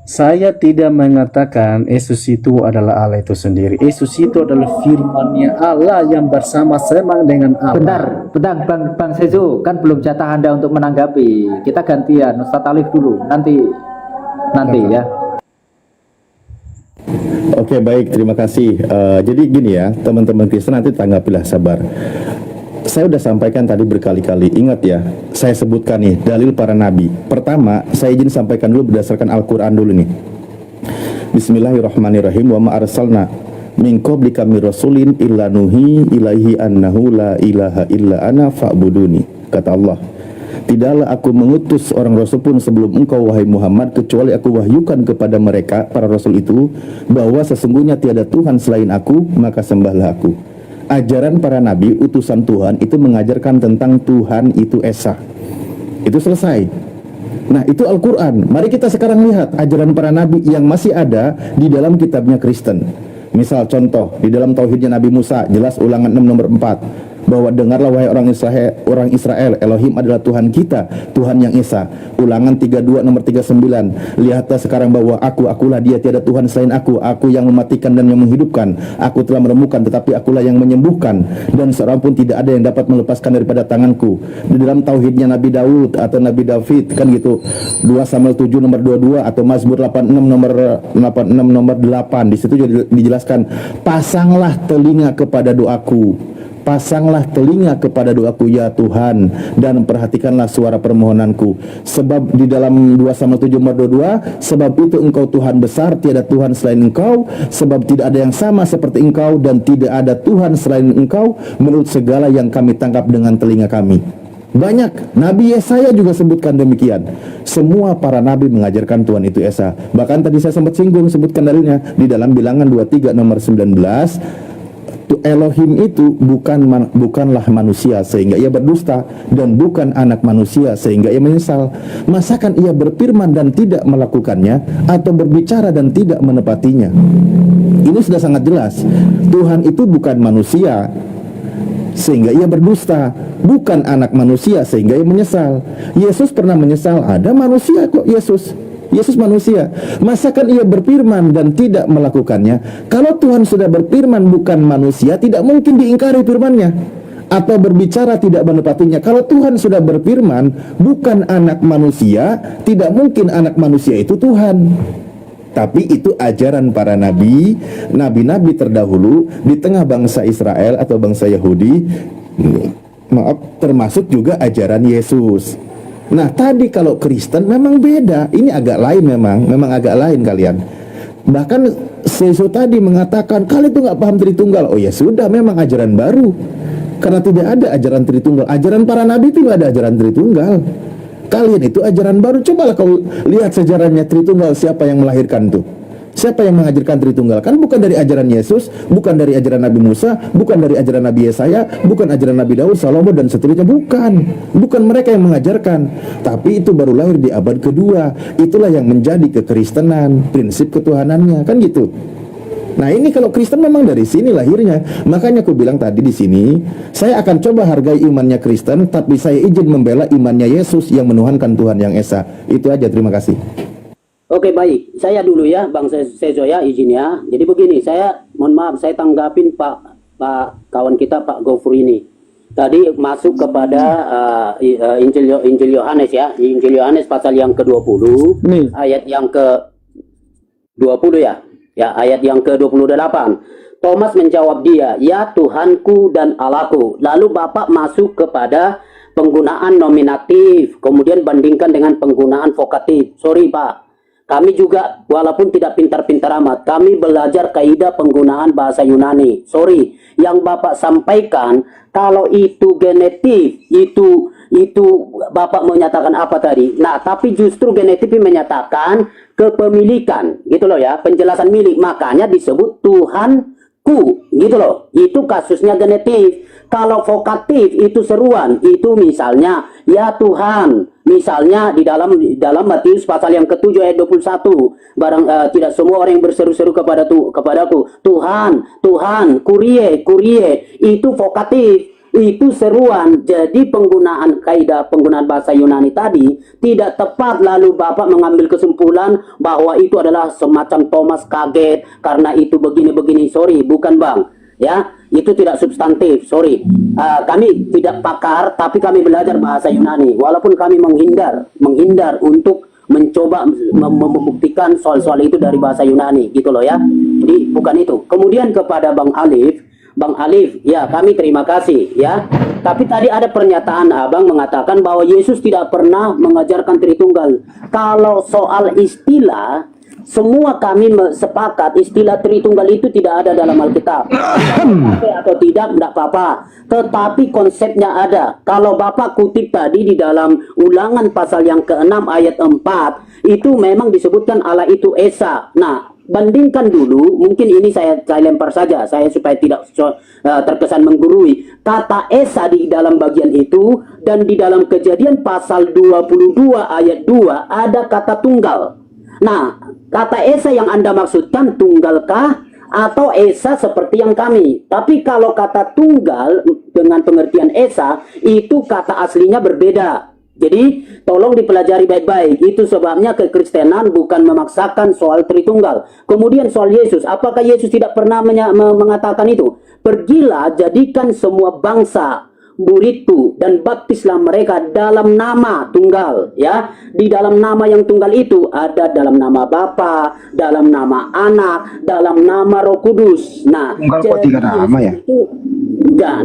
Saya tidak mengatakan Yesus itu adalah Allah itu sendiri. Yesus itu adalah firman-Nya Allah yang bersama-sama dengan Allah. Bentar, Bang Sezo, kan belum jatah Anda untuk menanggapi. Kita gantian, Ustadz Alif dulu. Nanti ya. Oke, baik, terima kasih. Jadi gini ya, teman-teman Kristen, nanti tanggapilah, sabar. Saya sudah sampaikan tadi berkali-kali. Ingat ya, saya sebutkan nih dalil para nabi. Pertama, saya izin sampaikan dulu berdasarkan Al-Quran dulu nih. Bismillahirrahmanirrahim. Wa ma arsalna min qablika mir rasulin illa nuhi ilaihi annahu la ilaha illa ana fa'buduni. Kata Allah, tidaklah aku mengutus orang rasul pun sebelum engkau wahai Muhammad, kecuali aku wahyukan kepada mereka, para rasul itu, bahwa sesungguhnya tiada Tuhan selain aku, maka sembahlah aku. Ajaran para nabi, utusan Tuhan, itu mengajarkan tentang Tuhan itu Esa. Itu selesai. Nah, itu Al-Quran. Mari kita sekarang lihat ajaran para nabi yang masih ada di dalam kitabnya Kristen. Misal contoh, di dalam tauhidnya Nabi Musa, jelas Ulangan 6 nomor 4, bahwa dengarlah wahai orang Israel, Elohim adalah Tuhan kita, Tuhan yang Esa. Ulangan 32 nomor 39, lihatlah sekarang bahwa akulah dia, tiada Tuhan selain aku yang mematikan dan yang menghidupkan, aku telah meremukkan tetapi akulah yang menyembuhkan, dan seorang pun tidak ada yang dapat melepaskan daripada tanganku. Di dalam tauhidnya Nabi Daud atau Nabi David, kan gitu, 2 Samuel 7 nomor 22 atau Mazmur 86 nomor 8, di situ juga dijelaskan, pasanglah telinga kepada doaku, pasanglah telinga kepada doaku ya Tuhan, dan perhatikanlah suara permohonanku. Sebab di dalam 2 Samuel 7 nomor 22, sebab itu engkau Tuhan besar, tiada Tuhan selain engkau, sebab tidak ada yang sama seperti engkau, dan tidak ada Tuhan selain engkau, menurut segala yang kami tangkap dengan telinga kami. Banyak, Nabi Yesaya juga sebutkan demikian. Semua para nabi mengajarkan Tuhan itu Esa. Bahkan tadi saya sempat singgung, sebutkan dalilnya di dalam Bilangan 23 nomor 19. Elohim itu bukanlah manusia sehingga ia berdusta, dan bukan anak manusia sehingga ia menyesal. Masakan ia berfirman dan tidak melakukannya, atau berbicara dan tidak menepatinya? Ini sudah sangat jelas. Tuhan itu bukan manusia sehingga ia berdusta, bukan anak manusia sehingga ia menyesal. Yesus pernah menyesal? Ada manusia kok Yesus manusia. Masakan ia berfirman dan tidak melakukannya? Kalau Tuhan sudah berfirman bukan manusia, tidak mungkin diingkari firman-Nya, atau berbicara tidak menepatinya. Kalau Tuhan sudah berfirman bukan anak manusia, tidak mungkin anak manusia itu Tuhan. Tapi itu ajaran para nabi, nabi-nabi terdahulu di tengah bangsa Israel atau bangsa Yahudi, termasuk juga ajaran Yesus. Nah, tadi kalau Kristen memang beda. Ini agak lain, memang agak lain kalian. Bahkan Seso tadi mengatakan kalian itu nggak paham Tritunggal. Oh ya sudah, memang ajaran baru. Karena tidak ada ajaran Tritunggal. Ajaran para nabi itu nggak ada ajaran Tritunggal. Kalian itu ajaran baru. Cobalah kau lihat sejarahnya Tritunggal, siapa yang melahirkan tuh? Siapa yang mengajarkan Tritunggal? Kan bukan dari ajaran Yesus, bukan dari ajaran Nabi Musa, bukan dari ajaran Nabi Yesaya, bukan ajaran Nabi Daud, Salomo, dan seterusnya. Bukan mereka yang mengajarkan. Tapi itu baru lahir di abad kedua. Itulah yang menjadi kekristenan, prinsip ketuhanannya, kan gitu. Nah, ini kalau Kristen memang dari sini lahirnya. Makanya aku bilang tadi di sini, saya akan coba hargai imannya Kristen, tapi saya izin membela imannya Yesus yang menuhankan Tuhan yang Esa. Itu aja, terima kasih. Oke, baik, saya dulu ya Bang Sezo ya, izin ya. Jadi begini, saya mohon maaf, saya tanggapin Pak kawan kita Pak Gofur ini. Tadi masuk kepada Injil Yohanes ya, Injil Yohanes pasal yang ke-20, ayat yang ke-20 ya. Ya, ayat yang ke-28. Thomas menjawab dia, "Ya Tuhanku dan Allahku." Lalu Bapak masuk kepada penggunaan nominatif, kemudian bandingkan dengan penggunaan vokatif. Sorry Pak, kami juga walaupun tidak pintar-pintar amat, kami belajar kaidah penggunaan bahasa Yunani. Sorry, yang Bapak sampaikan kalau itu genetif, itu Bapak menyatakan apa tadi? Nah, tapi justru genetif menyatakan kepemilikan, gitu loh ya, penjelasan milik. Makanya disebut Tuhanku, gitu loh. Itu kasusnya genetif. Kalau vokatif itu seruan, itu misalnya ya Tuhan, misalnya di dalam Matius pasal yang ke-7 ayat 21, tidak semua orang yang berseru-seru kepadaku, Tuhan, Tuhan, kurie, itu vokatif. itu seruan. Jadi penggunaan kaidah penggunaan bahasa Yunani tadi tidak tepat, lalu Bapak mengambil kesimpulan bahwa itu adalah semacam Thomas kaget karena itu begini-begini. Sorry, bukan Bang. Ya, itu tidak substantif. Sorry, kami tidak pakar, tapi kami belajar bahasa Yunani. Walaupun kami menghindar untuk mencoba membuktikan soal-soal itu dari bahasa Yunani, gitu loh ya. Jadi bukan itu. Kemudian kepada Bang Alif, ya kami terima kasih ya. Tapi tadi ada pernyataan Abang mengatakan bahwa Yesus tidak pernah mengajarkan Tritunggal. Kalau soal istilah, semua kami sepakat istilah Tritunggal itu tidak ada dalam Alkitab. Atau tidak apa-apa. Tetapi konsepnya ada. Kalau Bapak kutip tadi di dalam Ulangan pasal yang ke-6 ayat 4, itu memang disebutkan Allah itu Esa. Nah, bandingkan dulu, mungkin ini saya lempar saja, saya supaya tidak terkesan menggurui. Kata Esa di dalam bagian itu, dan di dalam Kejadian pasal 22 ayat 2 ada kata tunggal. Nah, kata Esa yang Anda maksudkan tunggalkah atau Esa seperti yang kami? Tapi kalau kata tunggal dengan pengertian Esa, itu kata aslinya berbeda. Jadi tolong dipelajari baik-baik. Itu sebabnya kekristenan bukan memaksakan soal Tritunggal. Kemudian soal Yesus, apakah Yesus tidak pernah mengatakan itu? Pergilah, jadikan semua bangsa muridku dan baptislah mereka dalam nama tunggal, ya. Di dalam nama yang tunggal itu ada dalam nama Bapa, dalam nama Anak, dalam nama Roh Kudus. Nah, tunggal kok 3 nama ya?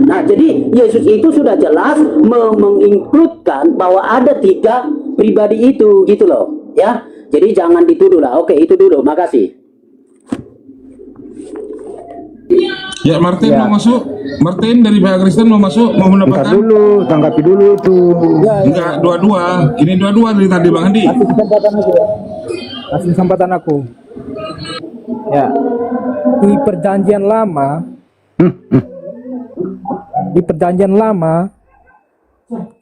Nah, jadi Yesus itu sudah jelas menginkludkan bahwa ada 3 pribadi itu, gitu loh, ya. Jadi jangan dituduh lah. Oke, itu dulu. Makasih. Ya, Martin mau masuk. Martin dari pihak Kristen mau masuk, mau Bentar mendapatkan. dulu, tanggapi dulu itu. Enggak, dua-dua. Ini dua-dua dari tadi Bang Andi. Kasih kesempatan aku. Ya, di perjanjian lama,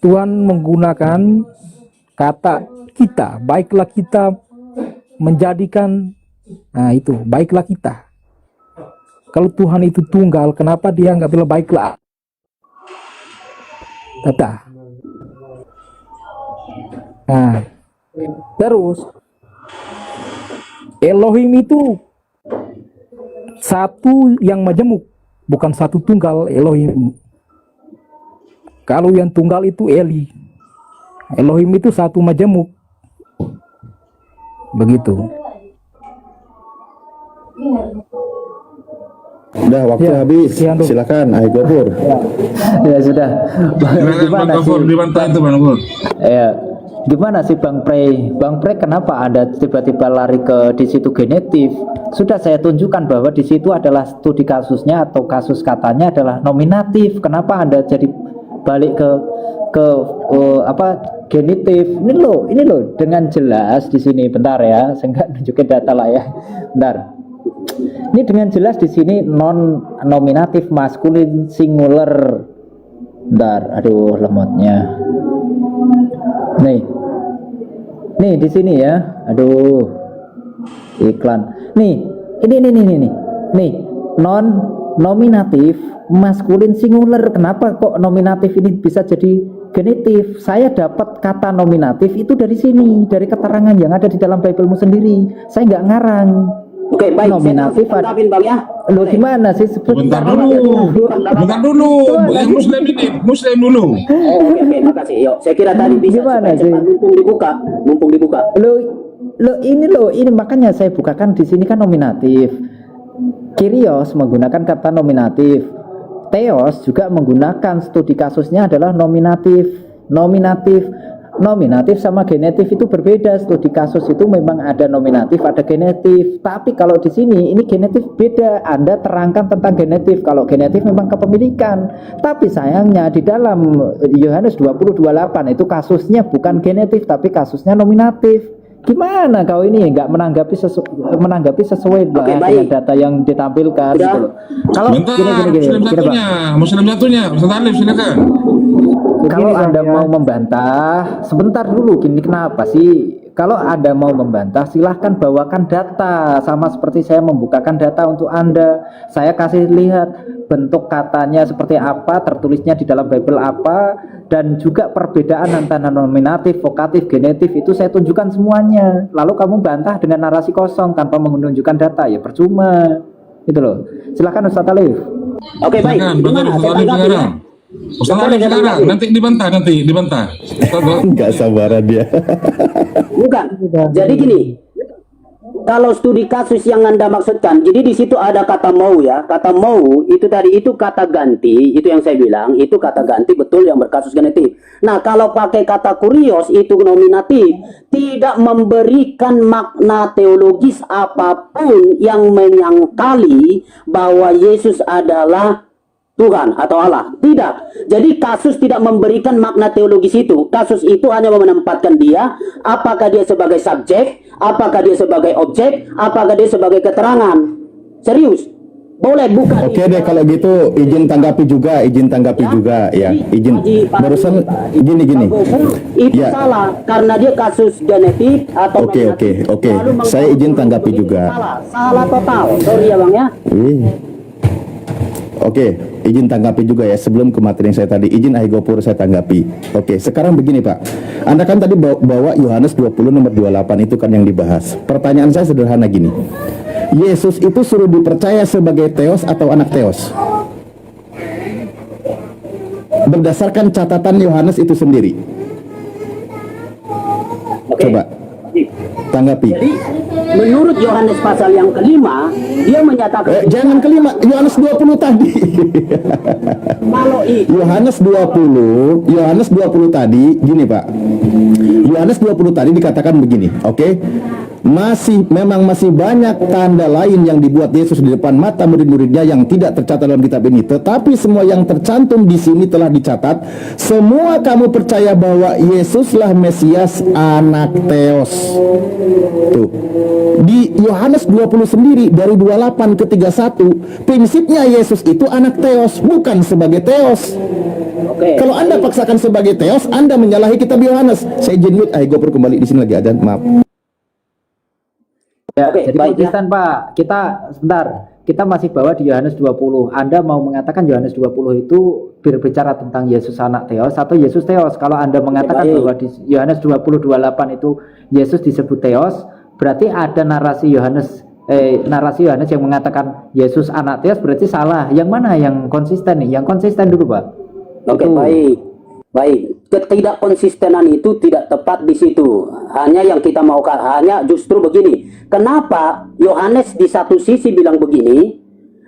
Tuhan menggunakan kata kita, baiklah kita menjadikan, nah itu, baiklah kita. Kalau Tuhan itu tunggal, kenapa dia nggak bilang baiklah? Kata. Nah, terus Elohim itu satu yang majemuk, bukan satu tunggal Elohim. Kalau yang tunggal itu Eli. Elohim itu satu majemuk. Begitu. Udah waktu Ya, habis. sekian dulu. Silakan, Ayo Gopur. Ya sudah. Silakan Bang Gofur, dibantah itu Bang Gofur. Ya, gimana sih Bang Prey? Bang Prey, kenapa Anda tiba-tiba lari ke di situ genetif? Sudah saya tunjukkan bahwa di situ adalah studi kasusnya atau kasus katanya adalah nominatif. Kenapa Anda jadi balik ke genitif? Ini loh dengan jelas di sini. Bentar ya, saya nggak nunjukin data lah ya. Bentar. Ini dengan jelas di sini non nominatif maskulin singular. Bentar, aduh lemotnya. Nih di sini ya. Aduh. Iklan. Nih non nominatif maskulin singular. Kenapa kok nominatif ini bisa jadi genitif? Saya dapat kata nominatif itu dari sini, dari keterangan yang ada di dalam Biblemu sendiri. Saya nggak ngarang. Oke, baik. Nominatif Saya tanggapin, Bang, ya. Lo gimana sih? Bentar dulu. Yang Muslim ini, Muslim dulu. Oke, makasih. Yuk, saya kira tadi bisa Gimana supaya sih? cepat, mumpung dibuka. Ini makanya saya bukakan di sini kan nominatif. Kyrios menggunakan kata nominatif. Theos juga menggunakan studi kasusnya adalah nominatif. Nominatif sama genetif itu berbeda. Studi kasus itu memang ada nominatif, ada genetif. Tapi kalau di sini ini genetif beda. Anda terangkan tentang genetif. Kalau genetif memang kepemilikan. Tapi sayangnya di dalam Yohanes 20:28 itu kasusnya bukan genetif tapi kasusnya nominatif. Gimana kau ini nggak menanggapi sesuai dengan data yang ditampilkan gitu loh. Kalau Bentar, gini, Muslim satunya, Ustaz Alif silakan. kalau Anda mau membantah, sebentar dulu. Gini, kenapa sih Kalau Anda mau membantah, silahkan bawakan data. Sama seperti saya membukakan data untuk Anda. Saya kasih lihat bentuk katanya seperti apa, tertulisnya di dalam Bible apa, dan juga perbedaan antara nominatif, vokatif, genetif itu saya tunjukkan semuanya. Lalu kamu bantah dengan narasi kosong tanpa menunjukkan data, ya percuma. Itu loh. Silahkan Ustaz Alif. Oke, baik. Silakan, betul, Gimana? Ustaz Saya Alif tanggapi ya. sekarang. Ustaz Alif sekarang, nanti dibantah. Nggak sabaran dia. Bukan. Jadi gini, kalau studi kasus yang Anda maksudkan, jadi di situ ada kata mau ya. Kata mau itu tadi itu kata ganti, itu yang saya bilang, itu kata ganti betul yang berkasus genetik. Nah, kalau pakai kata kurios itu nominatif, tidak memberikan makna teologis apapun yang menyangkali bahwa Yesus adalah Tuhan atau Allah. Tidak. Jadi kasus tidak memberikan makna teologis itu. Kasus itu hanya menempatkan dia, apakah dia sebagai subjek, apakah dia sebagai objek, apakah dia sebagai keterangan. Serius. Boleh buka. Oke deh kalau gitu izin tanggapi juga ya. Izin barusan gini. Itu Ya. salah karena dia kasus genetik atau Oke. lalu Saya izin tanggapi itu juga. Salah total. Sorry ya Bang ya. Oke, izin tanggapi juga ya sebelum ke materi yang saya tadi. Izin Ahigopur saya tanggapi. Oke, sekarang begini Pak. Anda kan tadi bawa Yohanes 20 nomor 28 itu kan yang dibahas. Pertanyaan saya sederhana gini. Yesus itu suruh dipercaya sebagai Theos atau anak Theos? Berdasarkan catatan Yohanes itu sendiri. Oke. Coba tanggapi. Jadi menurut Yohanes pasal yang kelima, dia menyatakan Jangan kelima, Yohanes 20 tadi. kalau itu Yohanes 20 tadi gini Pak. Yohanes 20 tadi dikatakan begini, oke? Memang masih banyak tanda lain yang dibuat Yesus di depan mata murid-muridnya yang tidak tercatat dalam kitab ini. Tetapi semua yang tercantum di sini telah dicatat. Semua kamu percaya bahwa Yesuslah Mesias, anak Theos. Tuh. Di Yohanes 20 sendiri dari 28 ke 31, prinsipnya Yesus itu anak Theos, bukan sebagai Theos. Oke. Kalau Anda paksakan sebagai Theos, Anda menyalahi kitab Yohanes. Saya izin mute, Ahigopur kembali di sini lagi ada, maaf. Ya, Oke, jadi baik, konsisten Pak. Kita masih bawa di Yohanes 20. Anda mau mengatakan Yohanes 20 itu berbicara tentang Yesus anak Theos atau Yesus Theos? Kalau Anda mengatakan baik. bahwa di Yohanes 20:28 itu Yesus disebut Theos, berarti ada narasi Yohanes yang mengatakan Yesus anak Theos, berarti salah. Yang mana yang konsisten nih? Yang konsisten dulu Pak. Oke, Itu. baik. Ketidakkonsistenan itu tidak tepat di situ. Hanya yang kita mau hanya justru begini. Kenapa Yohanes di satu sisi bilang begini,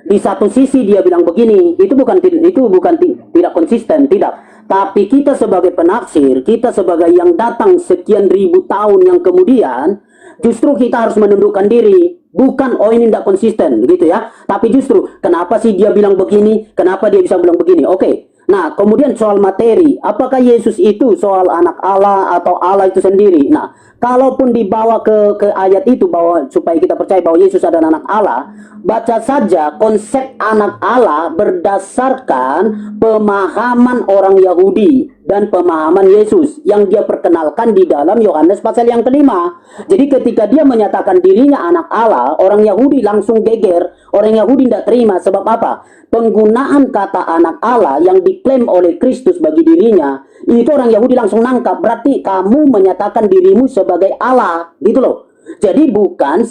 di satu sisi dia bilang begini? Itu bukan tidak konsisten, tidak. Tapi kita sebagai penafsir, kita sebagai yang datang sekian ribu tahun yang kemudian, justru kita harus menundukkan diri. Bukan, oh ini tidak konsisten, gitu ya. Tapi justru, kenapa sih dia bilang begini? Kenapa dia bisa bilang begini? Oke. Nah, kemudian soal materi, apakah Yesus itu soal anak Allah atau Allah itu sendiri? Nah, kalaupun dibawa ke ayat itu bahwa supaya kita percaya bahwa Yesus adalah anak Allah, baca saja konsep anak Allah berdasarkan pemahaman orang Yahudi dan pemahaman Yesus yang dia perkenalkan di dalam Yohanes pasal yang kelima. Jadi ketika dia menyatakan dirinya anak Allah, orang Yahudi langsung geger, orang Yahudi tidak terima. Sebab apa? Penggunaan kata anak Allah yang diklaim oleh Kristus bagi dirinya, itu orang Yahudi langsung nangkap, berarti kamu menyatakan dirimu sebagai Allah, gitu loh. Jadi bukan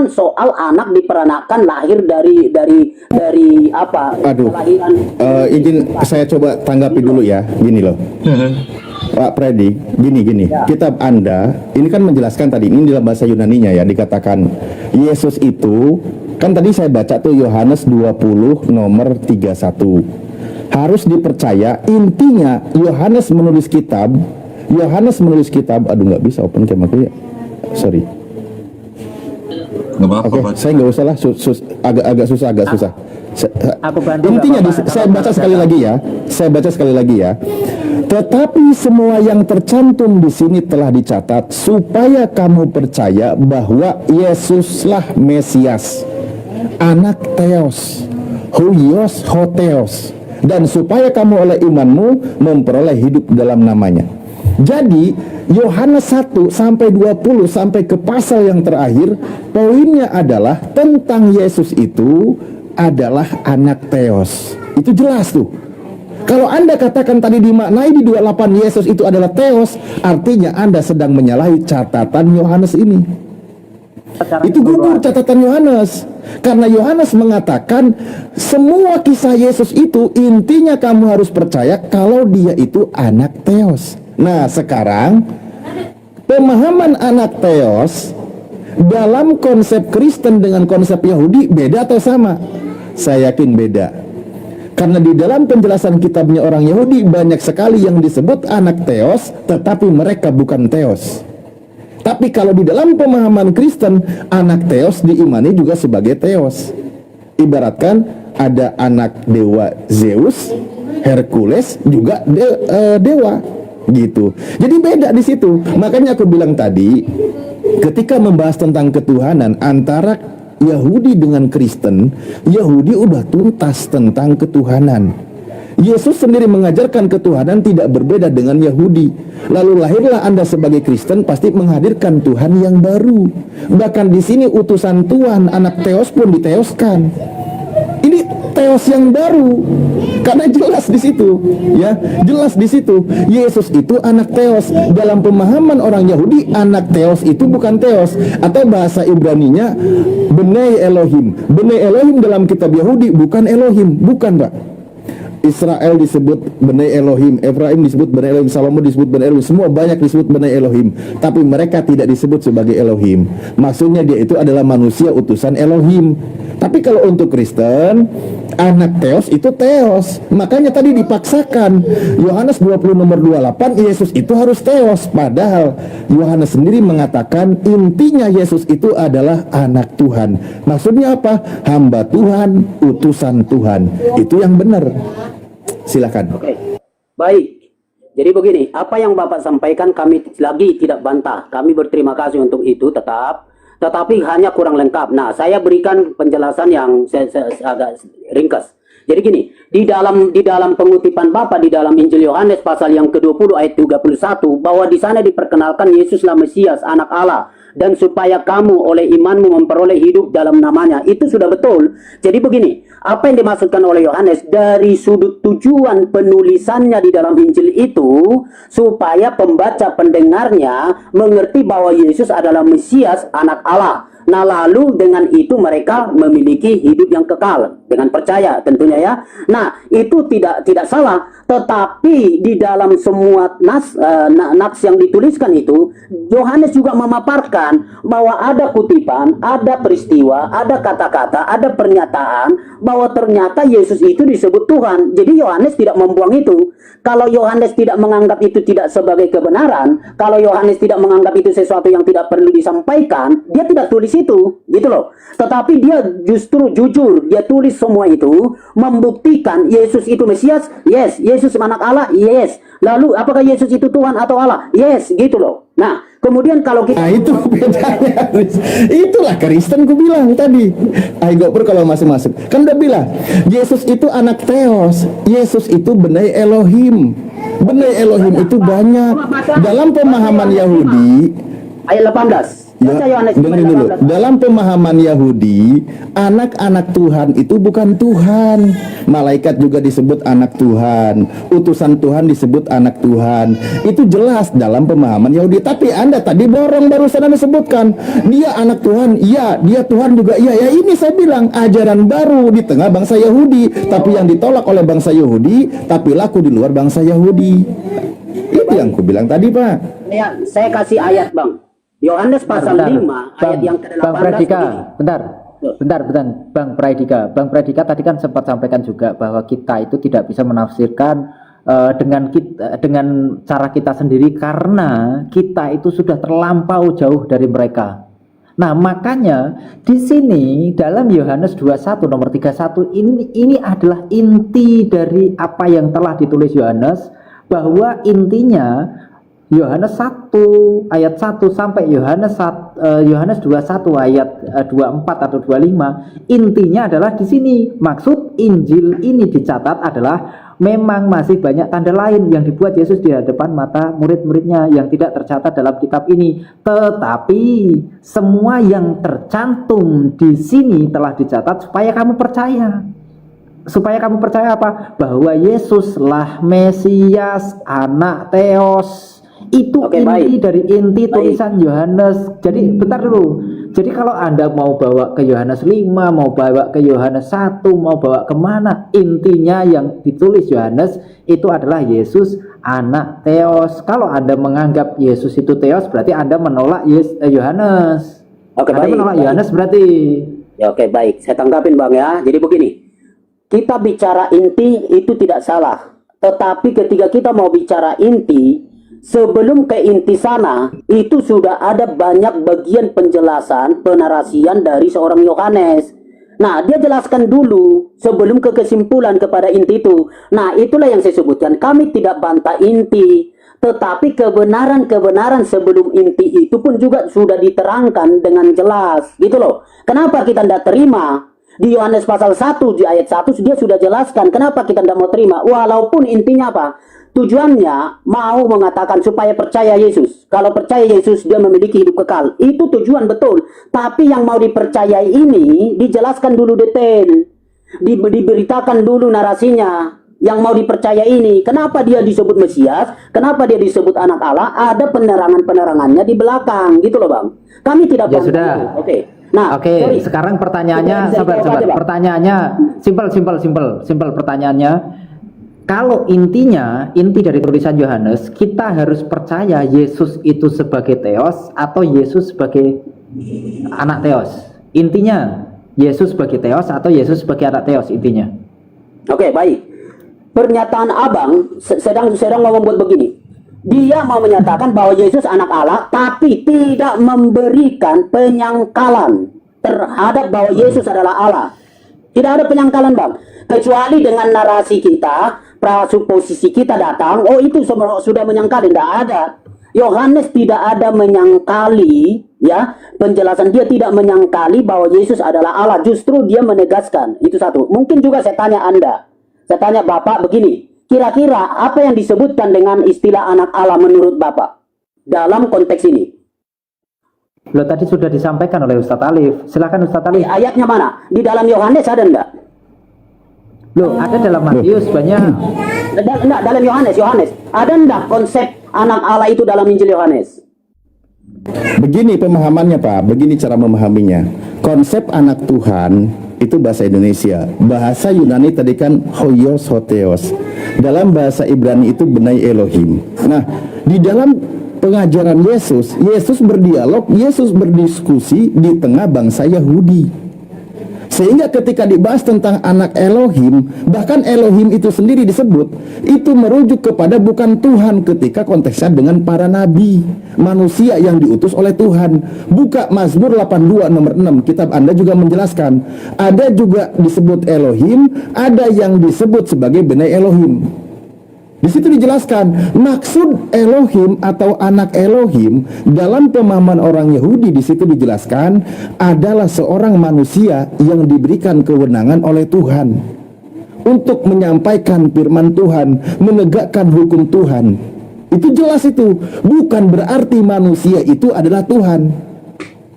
soal anak diperanakan lahir dari apa? Aduh, Kelahiran. izin saya coba tanggapi dulu ya, gini loh. Pak Freddy, gini. Kitab Anda ini kan menjelaskan tadi, ini dalam bahasa Yunaninya ya, dikatakan Yesus itu, kan tadi saya baca tuh Yohanes 20 nomor 31. Harus dipercaya, intinya Yohanes menulis kitab, aduh nggak bisa open cam aku ya. Sorry. Nggak apa-apa, Oke, Pak. saya nggak usah lah, agak susah. Aku bantu. Intinya nggak apa-apa. saya baca sekali lagi ya. Tetapi semua yang tercantum di sini telah dicatat supaya kamu percaya bahwa Yesuslah Mesias, anak Theos, huios hotheos, dan supaya kamu oleh imanmu memperoleh hidup dalam namanya. Jadi Yohanes 1 sampai 20 sampai ke pasal yang terakhir, poinnya adalah tentang Yesus itu adalah anak Theos. Itu jelas tuh. Kalau Anda katakan tadi dimaknai di 28 Yesus itu adalah Theos, artinya Anda sedang menyalahi catatan Yohanes ini. Itu gugur catatan Yohanes. Karena Yohanes mengatakan semua kisah Yesus itu intinya kamu harus percaya kalau dia itu anak Theos. Nah, sekarang pemahaman anak Theos dalam konsep Kristen dengan konsep Yahudi beda atau sama? Saya yakin beda. Karena di dalam penjelasan kitabnya orang Yahudi banyak sekali yang disebut anak Theos, tetapi mereka bukan Theos. Tapi kalau di dalam pemahaman Kristen, anak Theos diimani juga sebagai Theos. Ibaratkan ada anak dewa Zeus, Hercules juga dewa, gitu. Jadi beda di situ. Makanya aku bilang tadi, ketika membahas tentang ketuhanan antara Yahudi dengan Kristen, Yahudi udah tuntas tentang ketuhanan. Yesus sendiri mengajarkan ketuhanan tidak berbeda dengan Yahudi. Lalu lahirlah Anda sebagai Kristen pasti menghadirkan Tuhan yang baru. Bahkan di sini utusan Tuhan, anak Theos pun diteoskan. Ini Theos yang baru. Karena jelas di situ, ya, jelas di situ. Yesus itu anak Theos. Dalam pemahaman orang Yahudi, anak Theos itu bukan Theos, atau bahasa Ibraninya Bnei Elohim. Bnei Elohim dalam kitab Yahudi bukan Elohim, bukan, Pak. Israel disebut Bnei Elohim, Efraim disebut Bnei Elohim, Salomo disebut Bnei Elohim, semua banyak disebut Bnei Elohim, tapi mereka tidak disebut sebagai Elohim. Maksudnya dia itu adalah manusia utusan Elohim. Tapi kalau untuk Kristen, anak Theos itu Theos. Makanya tadi dipaksakan Yohanes 20 nomor 28 Yesus itu harus Theos. Padahal Yohanes sendiri mengatakan intinya Yesus itu adalah anak Tuhan. Maksudnya apa? Hamba Tuhan, utusan Tuhan. Itu yang benar. Silakan. Oke, baik. Jadi begini, apa yang Bapak sampaikan kami lagi tidak bantah. Kami berterima kasih untuk itu tetapi hanya kurang lengkap. Nah, saya berikan penjelasan yang agak ringkas. Jadi gini, di dalam pengutipan Bapak di dalam Injil Yohanes pasal yang ke-20 ayat 31 bahwa di sana diperkenalkan Yesuslah Mesias, anak Allah, dan supaya kamu oleh imanmu memperoleh hidup dalam namanya. Itu sudah betul. Jadi begini, apa yang dimaksudkan oleh Yohanes dari sudut tujuan penulisannya di dalam Injil itu supaya pembaca pendengarnya mengerti bahwa Yesus adalah Mesias, anak Allah. Nah, lalu dengan itu mereka memiliki hidup yang kekal dengan percaya tentunya ya. Nah, itu tidak salah, tetapi di dalam semua nats yang dituliskan itu Yohanes juga memaparkan bahwa ada kutipan, ada peristiwa, ada kata-kata, ada pernyataan bahwa ternyata Yesus itu disebut Tuhan. Jadi Yohanes tidak membuang itu. Kalau Yohanes tidak menganggap itu tidak sebagai kebenaran, kalau Yohanes tidak menganggap itu sesuatu yang tidak perlu disampaikan, dia tidak tulis itu, gitu loh. Tetapi dia justru jujur, dia tulis semua itu, membuktikan Yesus itu Mesias, yes. Yesus anak Allah, yes. Lalu apakah Yesus itu Tuhan atau Allah? Yes, gitu loh. Nah, kemudian kalau kita... Nah, itu bedanya. Itulah Kristen ku bilang tadi. Goper kalau masuk-masuk. Kan udah bilang, Yesus itu anak Theos. Yesus itu Bnei Elohim. Bnei Elohim itu banyak. Dalam pemahaman Yahudi, ayat 18. ya, dengerin dulu. Dalam pemahaman Yahudi, anak-anak Tuhan itu bukan Tuhan. Malaikat juga disebut anak Tuhan. Utusan Tuhan disebut anak Tuhan. Itu jelas dalam pemahaman Yahudi. Tapi Anda tadi borong barusan Anda sebutkan, dia anak Tuhan, iya. Dia Tuhan juga, iya. Ya ini saya bilang ajaran baru di tengah bangsa Yahudi. Tapi yang ditolak oleh bangsa Yahudi, tapi laku di luar bangsa Yahudi. Itu yang ku bilang tadi, Pak. Ya, saya kasih ayat, Bang. Yohanes pasal 5 ayat yang ke-18. Bang Pradika, bentar. Bang Pradika. Bang Pradika tadi kan sempat sampaikan juga bahwa kita itu tidak bisa menafsirkan dengan cara kita sendiri karena kita itu sudah terlampau jauh dari mereka. Nah, makanya di sini dalam Yohanes 21 nomor 31 ini adalah inti dari apa yang telah ditulis Yohanes, bahwa intinya Yohanes 1 ayat 1 sampai Yohanes 21 ayat 24 atau 25 intinya adalah di sini. Maksud Injil ini dicatat adalah memang masih banyak tanda lain yang dibuat Yesus di hadapan mata murid-muridnya yang tidak tercatat dalam kitab ini. Tetapi semua yang tercantum di sini telah dicatat supaya kamu percaya. Supaya kamu percaya apa? Bahwa Yesuslah Mesias, anak Theos. Itu Oke, inti baik. dari inti tulisan Yohanes. Jadi bentar dulu. Jadi kalau Anda mau bawa ke Yohanes 5, mau bawa ke Yohanes 1, mau bawa kemana, intinya yang ditulis Yohanes itu adalah Yesus anak Theos. Kalau Anda menganggap Yesus itu Theos, berarti Anda menolak Yohanes. Oke, Anda baik, menolak baik. Yohanes berarti. Ya, oke, baik. Saya tanggapin Bang ya. Jadi begini, kita bicara inti itu tidak salah. Tetapi ketika kita mau bicara inti, sebelum ke inti sana, itu sudah ada banyak bagian penjelasan, penarasian dari seorang Yohanes. Nah, dia jelaskan dulu sebelum ke kesimpulan kepada inti itu. Nah, itulah yang saya sebutkan. Kami tidak bantah inti. Tetapi kebenaran-kebenaran sebelum inti itu pun juga sudah diterangkan dengan jelas. Gitu loh. Kenapa kita tidak terima? Di Yohanes pasal 1, di ayat 1, dia sudah jelaskan. Kenapa kita tidak mau terima? Walaupun intinya apa? Tujuannya mau mengatakan supaya percaya Yesus. Kalau percaya Yesus dia memiliki hidup kekal. Itu tujuan betul. Tapi yang mau dipercayai ini dijelaskan dulu detail. Diberitakan dulu narasinya. Yang mau dipercaya ini. Kenapa dia disebut Mesias? Kenapa dia disebut anak Allah? Ada penerangan-penerangannya di belakang. Gitu loh Bang. Kami tidak Ya bantah sudah. itu. Oke. Nah, Oke, sorry. sekarang pertanyaannya, Bisa sabar. dijawab aja, Bang. Pertanyaannya simpel pertanyaannya. Kalau inti dari tulisan Yohanes, kita harus percaya Yesus itu sebagai Theos atau Yesus sebagai anak Theos. Intinya, Yesus sebagai Theos atau Yesus sebagai anak Theos intinya. Oke, baik. Pernyataan Abang sedang ngomong buat begini. Dia mau menyatakan bahwa Yesus anak Allah, tapi tidak memberikan penyangkalan terhadap bahwa Yesus adalah Allah. Tidak ada penyangkalan Bang. Kecuali dengan narasi kita, prasuposisi kita datang, oh itu sudah menyangkali, tidak ada. Yohanes tidak ada menyangkali, ya, penjelasan dia tidak menyangkali bahwa Yesus adalah Allah, justru dia menegaskan. Itu satu. Mungkin juga saya tanya Anda, saya tanya Bapak begini, kira-kira apa yang disebutkan dengan istilah anak Allah menurut Bapak dalam konteks ini? Loh, tadi sudah disampaikan oleh Ustadz Alif. Silakan Ustadz Alif. Ayatnya mana? Di dalam Yohanes ada enggak? Loh, ada dalam Matius banyak. Enggak, dalam Yohanes. Ada enggak konsep anak Allah itu dalam Injil Yohanes? Begini pemahamannya Pak, begini cara memahaminya. Konsep anak Tuhan itu bahasa Indonesia. Bahasa Yunani tadi kan hoios hotheos. Dalam bahasa Ibrani itu benai Elohim. Nah, di dalam pengajaran Yesus, Yesus berdialog, Yesus berdiskusi di tengah bangsa Yahudi. Sehingga ketika dibahas tentang anak Elohim, bahkan Elohim itu sendiri disebut, itu merujuk kepada bukan Tuhan ketika konteksnya dengan para nabi, manusia yang diutus oleh Tuhan. Buka Mazmur 82 nomor 6, kitab Anda juga menjelaskan. Ada juga disebut Elohim, ada yang disebut sebagai benai Elohim. Di situ dijelaskan maksud Elohim atau anak Elohim dalam pemahaman orang Yahudi. Di situ dijelaskan adalah seorang manusia yang diberikan kewenangan oleh Tuhan untuk menyampaikan firman Tuhan, menegakkan hukum Tuhan. Itu jelas itu. Bukan berarti manusia itu adalah Tuhan.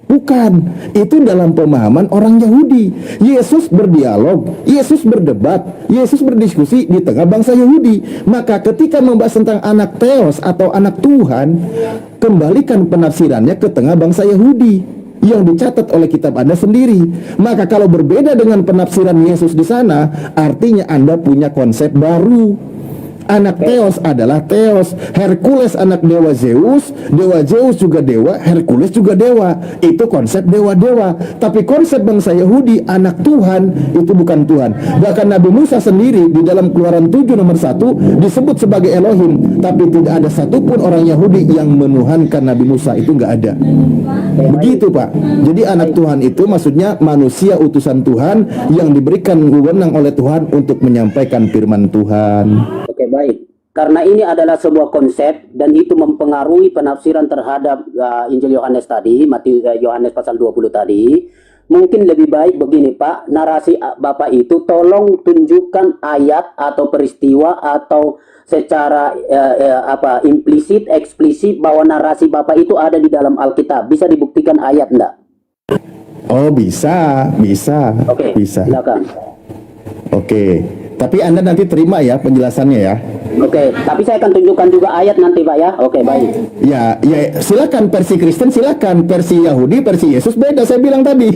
Bukan, itu dalam pemahaman orang Yahudi. Yesus berdialog, Yesus berdebat, Yesus berdiskusi di tengah bangsa Yahudi. Maka ketika membahas tentang anak Theos atau anak Tuhan, kembalikan penafsirannya ke tengah bangsa Yahudi yang dicatat oleh kitab Anda sendiri. Maka kalau berbeda dengan penafsiran Yesus di sana, artinya Anda punya konsep baru. Anak Theos adalah Theos. Hercules anak dewa Zeus juga dewa, Hercules juga dewa. Itu konsep dewa-dewa. Tapi konsep bangsa Yahudi, anak Tuhan itu bukan Tuhan. Bahkan Nabi Musa sendiri di dalam Keluaran 7 nomor 1 disebut sebagai Elohim. Tapi tidak ada satupun orang Yahudi yang menuhankan Nabi Musa. Itu nggak ada. Begitu Pak. Jadi anak Tuhan itu maksudnya manusia utusan Tuhan yang diberikan wewenang oleh Tuhan untuk menyampaikan firman Tuhan. Oke, baik. Karena ini adalah sebuah konsep dan itu mempengaruhi penafsiran terhadap Injil Yohanes tadi, Yohanes pasal 20 tadi, mungkin lebih baik begini Pak, narasi Bapak itu tolong tunjukkan ayat atau peristiwa atau secara implisit, eksplisit bahwa narasi Bapak itu ada di dalam Alkitab. Bisa dibuktikan ayat enggak? Oh, bisa. Oke, Bisa. silakan. Oke. Tapi Anda nanti terima ya penjelasannya ya. Oke, tapi saya akan tunjukkan juga ayat nanti Pak ya. Oke, baik. Ya, silakan versi Kristen, silakan versi Yahudi, versi Yesus beda saya bilang tadi.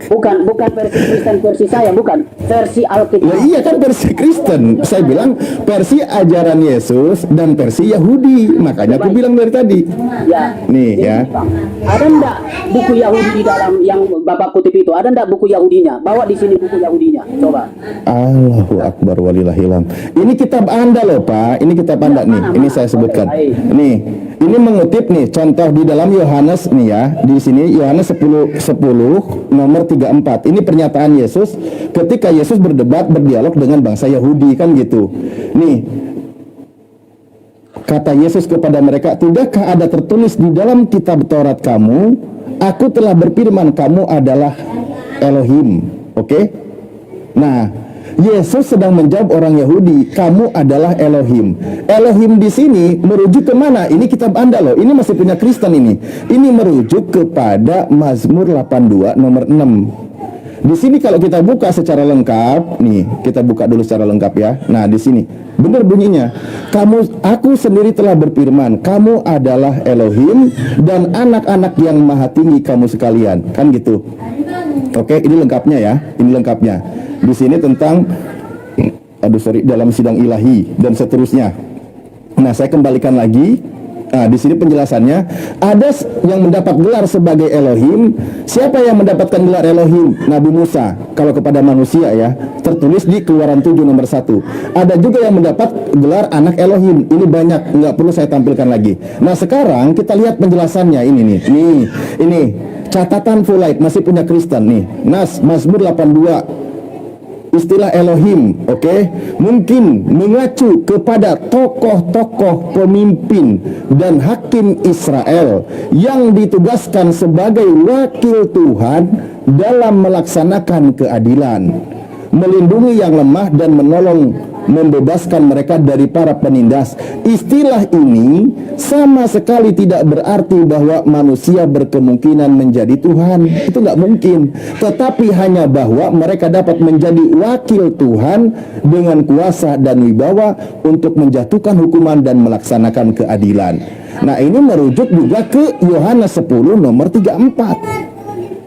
Bukan versi Kristen, versi saya, bukan. Versi Alkitab. Lah iya kan versi Kristen. Saya bilang versi ajaran Yesus dan versi Yahudi. Makanya aku bilang dari tadi. Ya. Nih ya. Ada enggak buku Yahudi di dalam yang Bapak kutip itu? Ada enggak buku Yahudinya? Bawa di sini buku Yahudinya. Coba. Allahu Akbar walillahilham. Ini kitab Anda loh Pak. Ini kitab Anda nih. Ini saya sebutkan. Nih, ini mengutip nih contoh di dalam Yohanes nih ya. Di sini Yohanes 10 nomor 34. Ini pernyataan Yesus ketika Yesus berdialog dengan bangsa Yahudi kan gitu. Nih, kata Yesus kepada mereka, "Tidakkah ada tertulis di dalam kitab Taurat kamu, aku telah berfirman kamu adalah Elohim." Oke? Nah, Yesus sedang menjawab orang Yahudi, "Kamu adalah Elohim." Elohim di sini merujuk ke mana? Ini kitab Anda loh. Ini masih punya Kristen ini. Ini merujuk kepada Mazmur 82 nomor 6. Di sini kalau kita buka secara lengkap, nih, kita buka dulu secara lengkap ya. Nah, di sini benar bunyinya. Aku sendiri telah berfirman, kamu adalah Elohim dan anak-anak yang maha tinggi kamu sekalian. Kan gitu. Oke, ini lengkapnya ya. Ini lengkapnya. Di sini tentang dalam sidang ilahi dan seterusnya. Nah, saya kembalikan lagi. Nah, di sini penjelasannya, ada yang mendapat gelar sebagai Elohim. Siapa yang mendapatkan gelar Elohim? Nabi Musa. Kalau kepada manusia ya, tertulis di Keluaran 7 nomor 1. Ada juga yang mendapat gelar anak Elohim. Ini banyak, nggak perlu saya tampilkan lagi. Nah, sekarang kita lihat penjelasannya ini nih. Ini catatan full light masih punya Kristen nih. Mazmur 82. Istilah Elohim, oke, mungkin mengacu kepada tokoh-tokoh pemimpin dan hakim Israel yang ditugaskan sebagai wakil Tuhan dalam melaksanakan keadilan, melindungi yang lemah dan membebaskan mereka dari para penindas. Istilah ini sama sekali tidak berarti bahwa manusia berkemungkinan menjadi Tuhan. Itu nggak mungkin. Tetapi hanya bahwa mereka dapat menjadi wakil Tuhan dengan kuasa dan wibawa untuk menjatuhkan hukuman dan melaksanakan keadilan. Nah, ini merujuk juga ke Yohanes 10 nomor 34.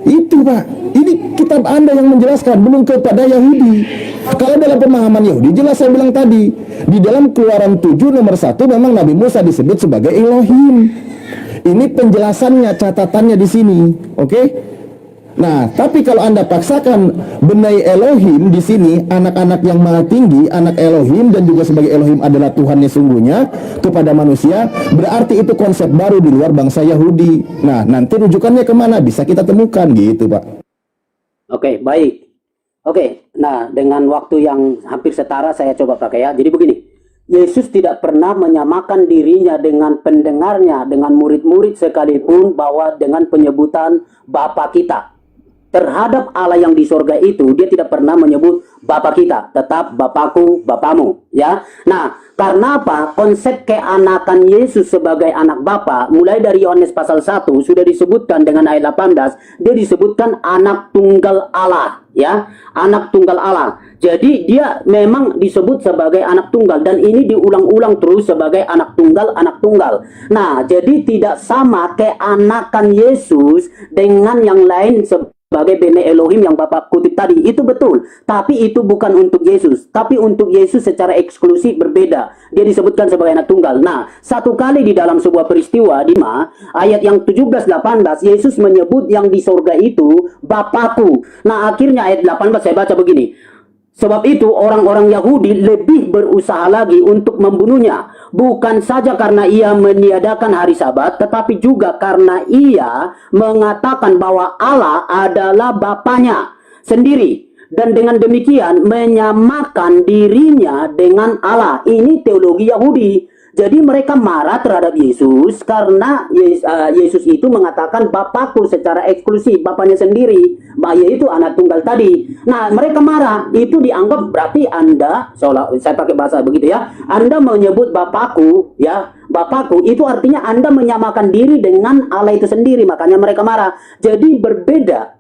Itu Pak, ini kitab Anda yang menjelaskan, belum kepada Yahudi. Kalau dalam pemahaman Yahudi, jelas saya bilang tadi, di dalam Keluaran 7 nomor 1 memang Nabi Musa disebut sebagai Elohim. Ini penjelasannya, catatannya di sini, oke? Nah, tapi kalau Anda paksakan benai Elohim di sini, anak-anak yang maha tinggi, anak Elohim dan juga sebagai Elohim adalah Tuhannya sungguhnya kepada manusia, berarti itu konsep baru di luar bangsa Yahudi. Nah, nanti rujukannya kemana? Bisa kita temukan gitu, Pak. Oke, baik. Oke, nah dengan waktu yang hampir setara saya coba pakai ya. Jadi begini, Yesus tidak pernah menyamakan dirinya dengan pendengarnya, dengan murid-murid sekalipun bahwa dengan penyebutan Bapa kita. Terhadap Allah yang di sorga itu, dia tidak pernah menyebut Bapa kita, tetap Bapakku, Bapamu, ya. Nah, karena apa? Konsep keanakan Yesus sebagai anak Bapa, mulai dari Yohanes pasal 1, sudah disebutkan dengan ayat 18, dia disebutkan anak tunggal Allah, ya. Anak tunggal Allah. Jadi, dia memang disebut sebagai anak tunggal, dan ini diulang-ulang terus sebagai anak tunggal, anak tunggal. Nah, jadi tidak sama keanakan Yesus dengan yang lain sebagai Bene Elohim yang Bapak kutip tadi, itu betul. Tapi itu bukan untuk Yesus. Tapi untuk Yesus secara eksklusif berbeda. Dia disebutkan sebagai anak tunggal. Nah, satu kali di dalam sebuah peristiwa di ayat yang 17-18, Yesus menyebut yang di sorga itu Bapakku. Nah, akhirnya ayat 18 saya baca begini. Sebab itu orang-orang Yahudi lebih berusaha lagi untuk membunuhnya. Bukan saja karena ia meniadakan hari Sabat, tetapi juga karena ia mengatakan bahwa Allah adalah Bapanya sendiri. Dan dengan demikian menyamakan dirinya dengan Allah. Ini teologi Yahudi. Jadi mereka marah terhadap Yesus karena Yesus itu mengatakan Bapakku secara eksklusif, Bapaknya sendiri, yaitu anak tunggal tadi. Nah, mereka marah, itu dianggap berarti Anda, saya pakai bahasa begitu ya, Anda menyebut Bapakku, ya, Bapakku, itu artinya Anda menyamakan diri dengan Allah itu sendiri, makanya mereka marah. Jadi berbeda.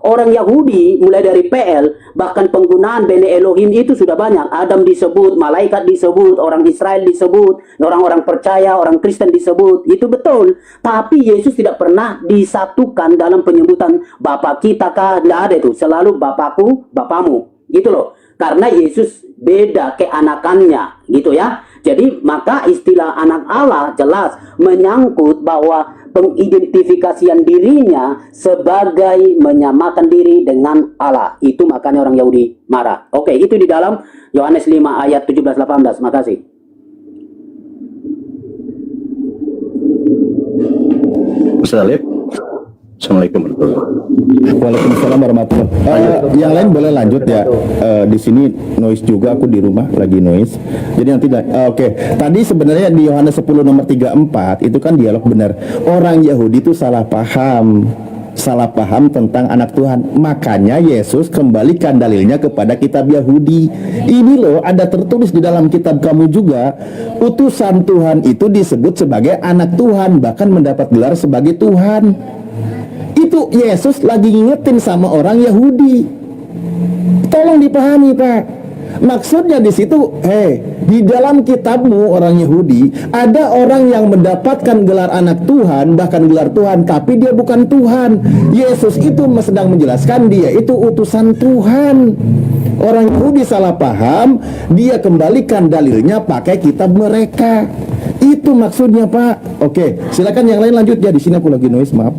Orang Yahudi mulai dari PL, bahkan penggunaan Bene Elohim itu sudah banyak. Adam disebut, malaikat disebut, orang Israel disebut, orang-orang percaya, orang Kristen disebut. Itu betul. Tapi Yesus tidak pernah disatukan dalam penyebutan Bapa kita kah, tidak ada itu. Selalu Bapakku, Bapamu. Gitu loh. Karena Yesus beda keanakannya, gitu ya. Jadi maka istilah anak Allah jelas menyangkut bahwa pengidentifikasian dirinya sebagai menyamakan diri dengan Allah. Itu makanya orang Yahudi marah. Oke, itu di dalam Yohanes 5 ayat 17-18. Makasih. Ustaz Alif. Assalamualaikum warahmatullahi wabarakatuh. Waalaikumsalam warahmatullahi wabarakatuh. Yang lain boleh lanjut ya. Di sini noise juga, aku di rumah lagi noise. Jadi nanti oke. Tadi sebenarnya di Yohanes 10 nomor 34 itu kan dialog benar. Orang Yahudi itu salah paham tentang anak Tuhan. Makanya Yesus kembalikan dalilnya kepada kitab Yahudi. Ini loh ada tertulis di dalam kitab kamu juga. Utusan Tuhan itu disebut sebagai anak Tuhan, bahkan mendapat gelar sebagai Tuhan. Itu Yesus lagi ngingetin sama orang Yahudi. Tolong dipahami, Pak. Maksudnya di situ, di dalam kitabmu orang Yahudi ada orang yang mendapatkan gelar anak Tuhan, bahkan gelar Tuhan, tapi dia bukan Tuhan. Yesus itu sedang menjelaskan dia itu utusan Tuhan. Orang Yahudi salah paham, dia kembalikan dalilnya pakai kitab mereka. Itu maksudnya, Pak. Oke, silakan yang lain lanjut ya. Di sini aku lagi noise, maaf.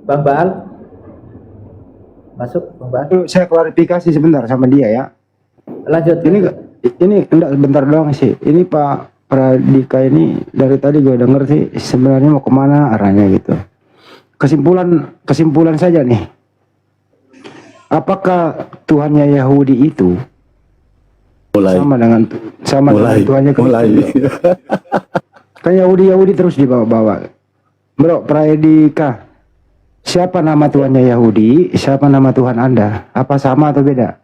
Bang Baal masuk, Bang Baal. Saya klarifikasi sebentar sama dia ya. Lanjut. Ini enggak bentar doang sih. Ini Pak Pradika ini dari tadi gue denger sih sebenarnya mau kemana arahnya gitu. Kesimpulan saja nih. Apakah Tuhannya Yahudi itu sama dengan Tuhannya Kristen? Kan Yahudi terus dibawa-bawa. Bro, Pradika, siapa nama Tuhannya Yahudi? Siapa nama Tuhan Anda? Apa sama atau beda?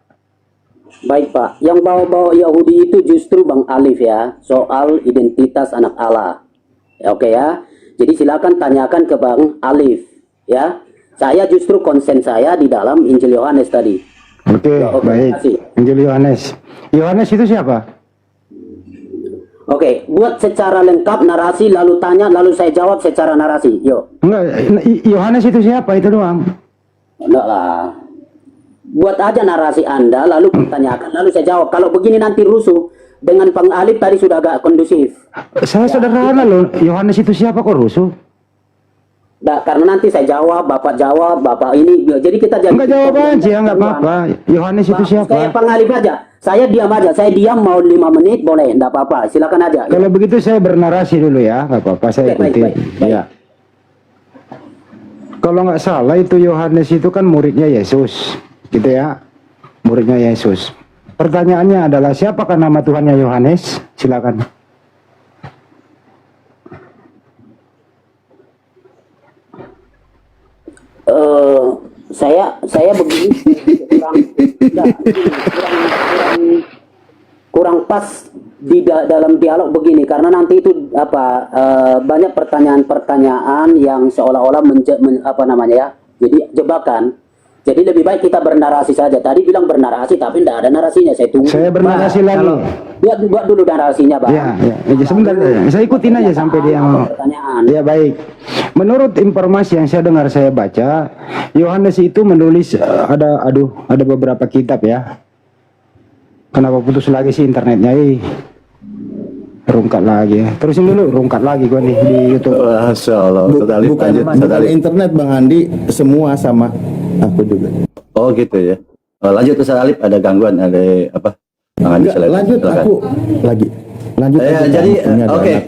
Baik Pak, yang bawa-bawa Yahudi itu justru Bang Alif ya, soal identitas anak Allah. Oke ya, jadi silakan tanyakan ke Bang Alif ya. Saya justru konsen saya di dalam Injil Yohanes tadi. Oke, baik. Injil Yohanes. Yohanes itu siapa? Oke, buat secara lengkap narasi, lalu tanya, lalu saya jawab secara narasi. Yuk. Enggak, Yohanes itu siapa? Itu doang. Enggak lah. Buat aja narasi Anda, lalu pertanyakan, lalu saya jawab. Kalau begini nanti rusuh. Dengan Bang Alif tadi sudah agak kondusif. Saya sederhana loh. Yohanes itu siapa kok rusuh? Nah, karena nanti saya jawab, Bapak ini. Jadi kita jadi. Enggak jawab aja, enggak apa-apa. Yohanes itu siapa? Saya Bang Alif aja. Saya diam aja. Saya diam mau 5 menit boleh, enggak apa-apa. Silakan aja. Kalau begitu saya bernarasi dulu ya, enggak apa-apa, saya ikuti. Baik. Ya. Kalau nggak salah itu Yohanes itu kan muridnya Yesus, gitu ya. Muridnya Yesus. Pertanyaannya adalah siapakah nama Tuhannya Yohanes? Silakan. Saya begini kurang pas di dalam dialog begini karena nanti itu banyak pertanyaan-pertanyaan yang seolah-olah jadi jebakan. Jadi lebih baik kita bernarasi saja. Tadi bilang bernarasi tapi tidak ada narasinya. Saya tunggu. Saya bernarasi lagi. Buat dulu narasinya, Bang. Ya, sebentar. Saya ikutin aja sampai dia mau. Pertanyaan. Ya baik. Menurut informasi yang saya dengar saya baca, Yohanes itu menulis ada beberapa kitab ya. Kenapa putus lagi sih internetnya? Rungkat lagi ya. Terusin dulu, rungkat lagi gua nih di YouTube. Masya Allah. Bukan internet Bang Andi, semua sama aku juga. Oh gitu ya. Lanjut Ustaz Alif, ada gangguan, ada apa? Bang Andi lanjut, aku lagi. Lanjut. Jadi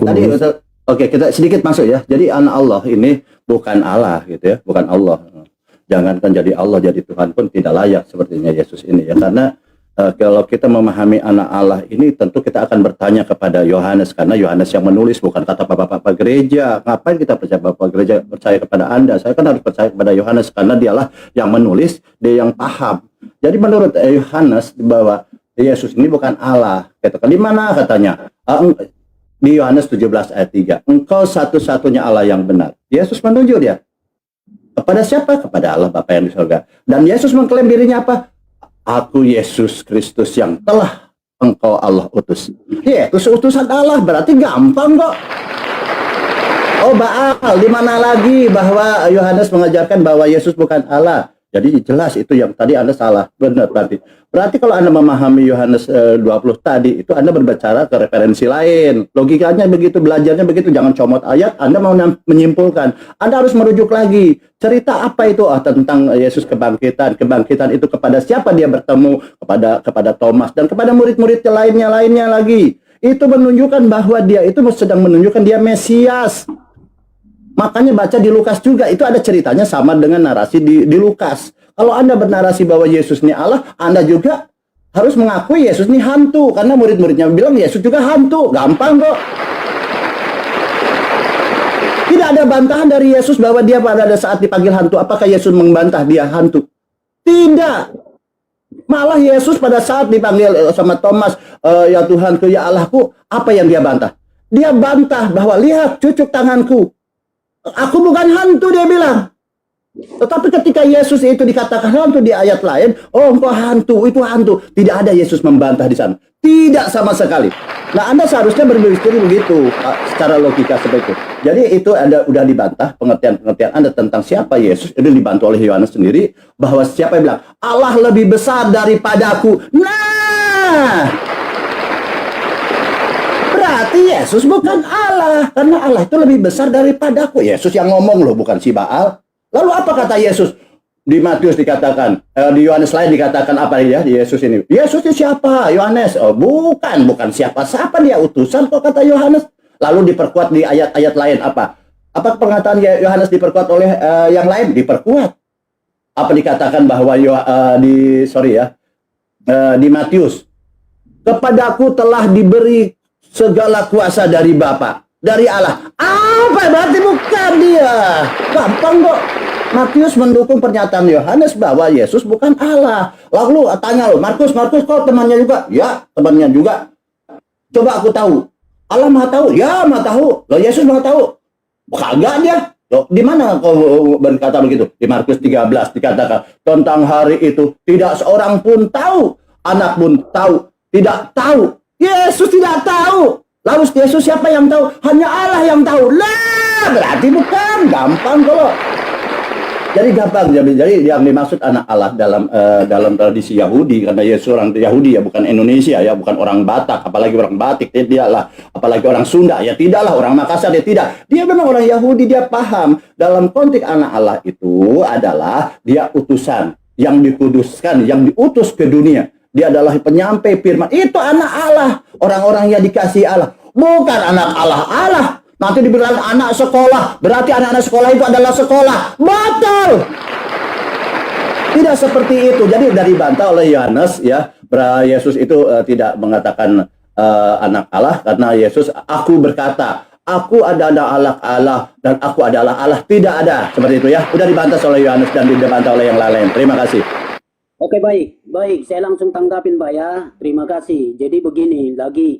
tadi Ustaz, kita sedikit masuk ya. Jadi anak Allah ini bukan Allah gitu ya, bukan Allah. Jangankan jadi Allah, jadi Tuhan pun tidak layak sepertinya Yesus ini ya, karena kalau kita memahami anak Allah ini, tentu kita akan bertanya kepada Yohanes, karena Yohanes yang menulis, bukan kata bapak-bapak gereja. Ngapain kita percaya bapak gereja percaya kepada Anda? Saya kan harus percaya kepada Yohanes, karena dialah yang menulis, dia yang paham. Jadi menurut Yohanes bahwa Yesus ini bukan Allah. Katakan di mana katanya? Di Yohanes 17 ayat 3. Engkau satu-satunya Allah yang benar. Yesus menunjuk dia. Kepada siapa? Kepada Allah Bapa yang di surga. Dan Yesus mengklaim dirinya apa? Aku Yesus Kristus yang telah engkau Allah utus. Yesus utusan Allah, berarti gampang kok. Oh Baal, di mana lagi bahwa Yohanes mengajarkan bahwa Yesus bukan Allah? Jadi jelas itu yang tadi Anda salah. Benar berarti. Berarti kalau Anda memahami Yohanes 20 tadi, itu Anda berbicara ke referensi lain. Logikanya begitu, belajarnya begitu. Jangan comot ayat, Anda mau menyimpulkan. Anda harus merujuk lagi. Cerita apa itu? Tentang Yesus kebangkitan. Kebangkitan itu kepada siapa dia bertemu? Kepada Thomas dan kepada murid-murid lainnya lagi. Itu menunjukkan bahwa dia itu sedang menunjukkan dia Mesias. Makanya baca di Lukas juga, itu ada ceritanya sama dengan narasi di Lukas. Kalau Anda bernarasi bahwa Yesus ini Allah, Anda juga harus mengakui Yesus ini hantu. Karena murid-muridnya bilang Yesus juga hantu. Gampang kok. Tidak ada bantahan dari Yesus bahwa dia pada saat dipanggil hantu. Apakah Yesus membantah dia hantu? Tidak. Malah Yesus pada saat dipanggil sama Thomas, ya Tuhanku, ya Allahku, apa yang dia bantah? Dia bantah bahwa lihat cucuk tanganku. Aku bukan hantu, dia bilang. Tetapi ketika Yesus itu dikatakan hantu di ayat lain, oh engkau hantu, itu hantu. Tidak ada Yesus membantah di sana. Tidak sama sekali. Nah, Anda seharusnya berpikir begitu secara logika seperti itu. Jadi itu udah dibantah pengertian-pengertian Anda tentang siapa Yesus. Itu dibantu oleh Yohanes sendiri, bahwa siapa yang bilang Allah lebih besar daripadaku. Nah, berarti Yesus bukan Allah, karena Allah itu lebih besar daripadaku. Yesus yang ngomong loh, bukan si Baal. Lalu apa kata Yesus? Di Matius dikatakan, di Yohanes lain dikatakan apa ya di Yesus ini? Yesus itu siapa? Yohanes? Oh, bukan siapa-siapa, dia utusan kok kata Yohanes. Lalu diperkuat di ayat-ayat lain apa? Apa perkataan Yohanes diperkuat oleh yang lain? Diperkuat. Apa dikatakan bahwa di Matius, kepadaku telah diberi segala kuasa dari Bapa, dari Allah. Apa berarti bukan dia? Gampang kok. Matius mendukung pernyataan Yohanes bahwa Yesus bukan Allah. Lalu tanya lo, Markus kok temannya juga? Ya, temannya juga. Coba aku tahu. Allah Maha tahu? Ya, Maha tahu. Loh, Yesus Maha tahu? Kagak dia. Loh, di mana kau berkata begitu? Di Markus 13 dikatakan, tentang hari itu tidak seorang pun tahu, anak pun tahu, tidak tahu. Yesus tidak tahu. Lalu Yesus siapa yang tahu? Hanya Allah yang tahu. Lah, berarti bukan. Gampang kok. Jadi gampang. Jadi yang dimaksud anak Allah dalam tradisi Yahudi, karena Yesus orang Yahudi ya, bukan Indonesia ya, bukan orang Batak, apalagi orang Batik, tidaklah, apalagi orang Sunda ya, tidaklah, orang Makassar dia tidak. Dia memang orang Yahudi, dia paham dalam konteks anak Allah itu adalah dia utusan yang dikuduskan, yang diutus ke dunia. Dia adalah penyampai firman. Itu anak Allah. Orang-orang yang dikasih Allah. Bukan anak Allah. Nanti dibilang anak sekolah. Berarti anak-anak sekolah itu adalah sekolah. Batal. Tidak seperti itu. Jadi dari bantah oleh Yohanes ya. Yesus itu tidak mengatakan anak Allah. Karena Yesus, aku berkata, aku adalah Allah dan aku adalah Allah. Tidak ada. Seperti itu ya. Sudah dibantah oleh Yohanes dan dibantah oleh yang lain. Terima kasih. Oke, baik. Saya langsung tanggapin Pak ya. Terima kasih. Jadi begini lagi,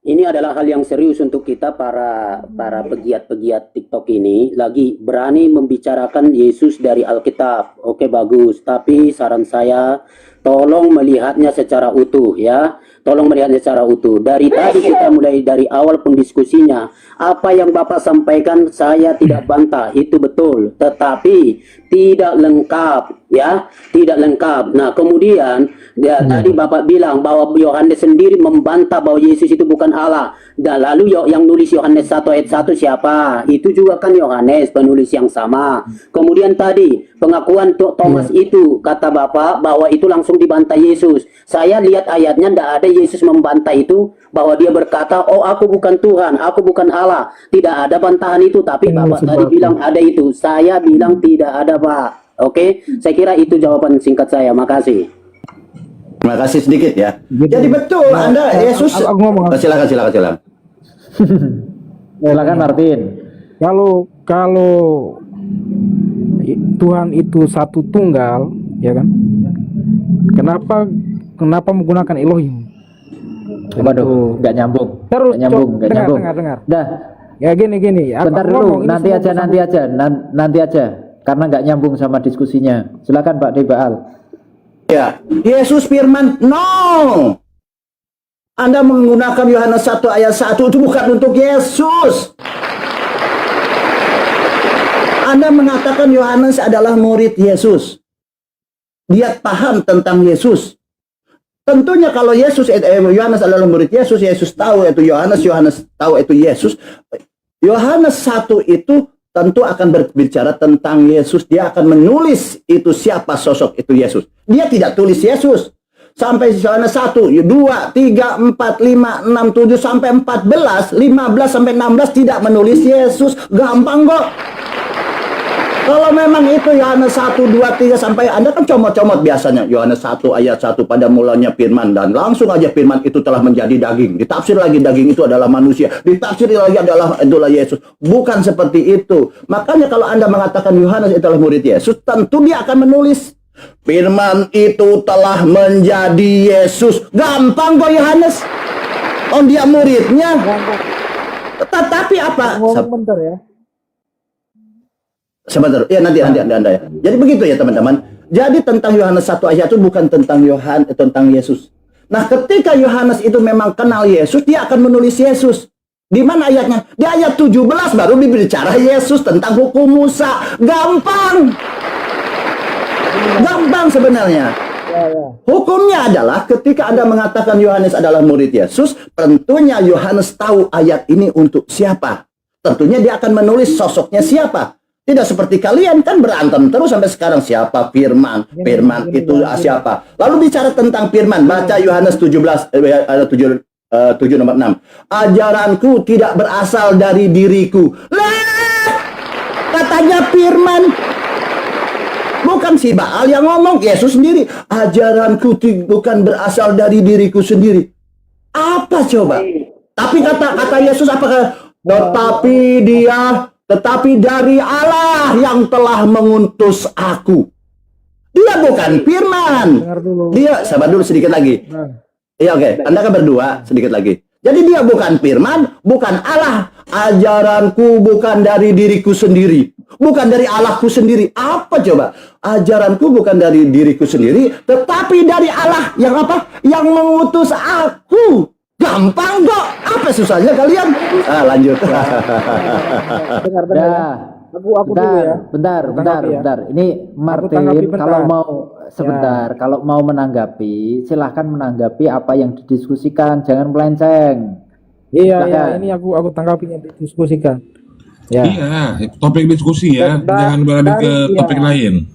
ini adalah hal yang serius untuk kita para pegiat-pegiat TikTok ini. Lagi berani membicarakan Yesus dari Alkitab. Oke, bagus. Tapi saran saya, tolong melihatnya secara utuh ya. Tolong melihatnya secara utuh. Dari tadi kita mulai dari awal pendiskusinya. Apa yang Bapak sampaikan saya tidak bantah, itu betul. Tetapi tidak lengkap ya, tidak lengkap. Nah, kemudian ya, tadi Bapak bilang bahwa Yohanes sendiri membantah bahwa Yesus itu bukan Allah. Dan lalu yang nulis Yohanes 1 ayat 1 siapa? Itu juga kan Yohanes, penulis yang sama. Kemudian tadi pengakuan Thomas itu kata Bapak bahwa itu langsung dibantah Yesus. Saya lihat ayatnya tidak ada Yesus membantah itu, bahwa dia berkata, oh aku bukan Tuhan, aku bukan Allah. Tidak ada bantahan itu, tapi Bapak tadi bilang ada itu. Saya bilang tidak ada, Pak. Oke, saya kira itu jawaban singkat saya. Makasih. Terima kasih sedikit ya. Gitu. Jadi betul Anda Yesus. Aku ngomong. Silakan. Silakan Martin. Kalau Tuhan itu satu tunggal, ya kan? Kenapa menggunakan Elohim? Waduh, nggak nyambung. Terus Nggak nyambung, nggak nyambung. dengar. Dah, Ya gini. bentar Aku dulu, ngomong, ini nanti aja, karena nggak nyambung sama diskusinya. Silakan Pak Debaal. Ya, Yesus firman, no. Anda menggunakan Yohanes 1 ayat 1 itu bukan untuk Yesus. Anda mengatakan Yohanes adalah murid Yesus. Dia paham tentang Yesus. Tentunya kalau Yohanes adalah murid Yesus, Yesus tahu itu Yohanes tahu itu Yesus. Yohanes 1 itu tentu akan berbicara tentang Yesus. Dia akan menulis itu siapa sosok itu Yesus. Dia tidak tulis Yesus. Sampai Yohanes 1, 2, 3, 4, 5, 6, 7, sampai 14, 15 sampai 16 tidak menulis Yesus. Gampang kok. Kalau memang itu Yohanes 1, 2, 3 sampai Anda kan comot-comot biasanya. Yohanes 1 ayat 1 pada mulanya firman dan langsung aja firman itu telah menjadi daging. Ditafsir lagi daging itu adalah manusia. Ditafsir lagi itulah Yesus. Bukan seperti itu. Makanya kalau Anda mengatakan Yohanes itulah murid Yesus, tentu dia akan menulis firman itu telah menjadi Yesus. Gampang kok Yohanes. Oh dia muridnya. Tetapi apa? Bentar ya. Sebentar, ya nanti Anda ya. Jadi begitu ya teman-teman. Jadi tentang Yohanes 1 ayat itu bukan tentang tentang Yesus. Nah, ketika Yohanes itu memang kenal Yesus, dia akan menulis Yesus. Di mana ayatnya? Di ayat 17 baru berbicara Yesus tentang hukum Musa. Gampang. Gampang sebenarnya. Hukumnya adalah ketika Anda mengatakan Yohanes adalah murid Yesus, tentunya Yohanes tahu ayat ini untuk siapa. Tentunya dia akan menulis sosoknya siapa. Tidak seperti kalian kan berantem terus sampai sekarang siapa firman itu siapa. Lalu bicara tentang firman, baca Yohanes 17 ayat 7 nomor 6. Ajaranku tidak berasal dari diriku. Katanya firman. Bukan si Baal yang ngomong, Yesus sendiri. Ajaranku bukan berasal dari diriku sendiri. Apa coba? Tapi kata Yesus apakah? Tetapi dari Allah yang telah mengutus aku. Dia bukan firman. Dia, sabar dulu sedikit lagi. Iya oke, Anda kan berdua sedikit lagi. Jadi dia bukan firman, bukan Allah. Ajaranku bukan dari diriku sendiri. Bukan dari Allahku sendiri. Apa coba? Ajaranku bukan dari diriku sendiri, tetapi dari Allah yang apa? Yang mengutus aku. Gampang kok. Apa susahnya kalian? Lanjut. Dengar. Aku dulu ya. Bentar. Ini Martin kalau mau sebentar, kalau mau menanggapi, silahkan menanggapi apa yang didiskusikan, jangan melenceng. Iya, ini aku tanggapi yang didiskusikan. Ya. Iya, topik diskusi ya, jangan beralih ke topik lain.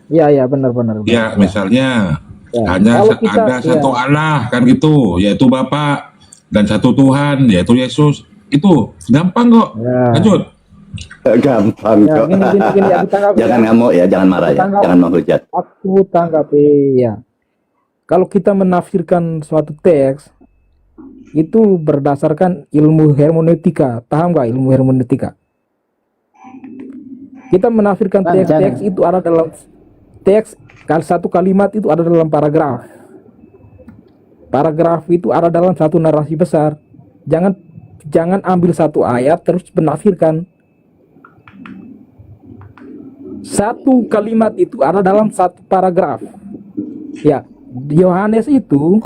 Iya, benar. Ya, misalnya hanya ada satu Allah kan gitu, yaitu Bapa, dan satu Tuhan yaitu Yesus. Itu gampang kok. Lanjut. Gampang kok. Gini, aku tanggapi. Jangan ngamuk ya, jangan marah ya, jangan menghujat. Aku tanggapi ya. Kalau kita menafsirkan suatu teks itu berdasarkan ilmu hermeneutika. Paham nggak ilmu hermeneutika? Kita menafsirkan teks itu ada dalam teks, satu kalimat itu ada dalam paragraf. Paragraf itu ada dalam satu narasi besar. Jangan ambil satu ayat terus menafsirkan. Satu kalimat itu ada dalam satu paragraf. Ya, Yohanes itu,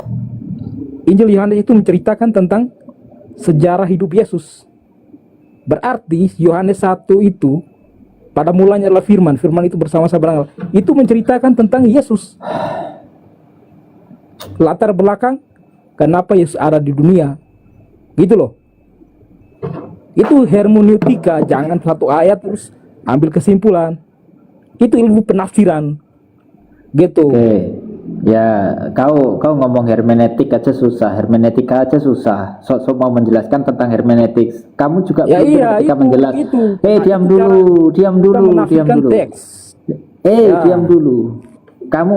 Injil Yohanes itu menceritakan tentang sejarah hidup Yesus. Berarti Yohanes 1 itu pada mulanya adalah firman itu bersama-sama itu menceritakan tentang Yesus. Latar belakang kenapa Yesus ada di dunia. Gitu loh. Itu hermeneutika, jangan satu ayat terus ambil kesimpulan. Itu ilmu penafsiran. Gitu. Ya, kau ngomong hermeneutik aja susah, hermeneutika aja susah. Sok mau menjelaskan tentang hermeneutik. Kamu juga ketika menjelaskan. Diam dulu. Teks. Diam dulu. Kamu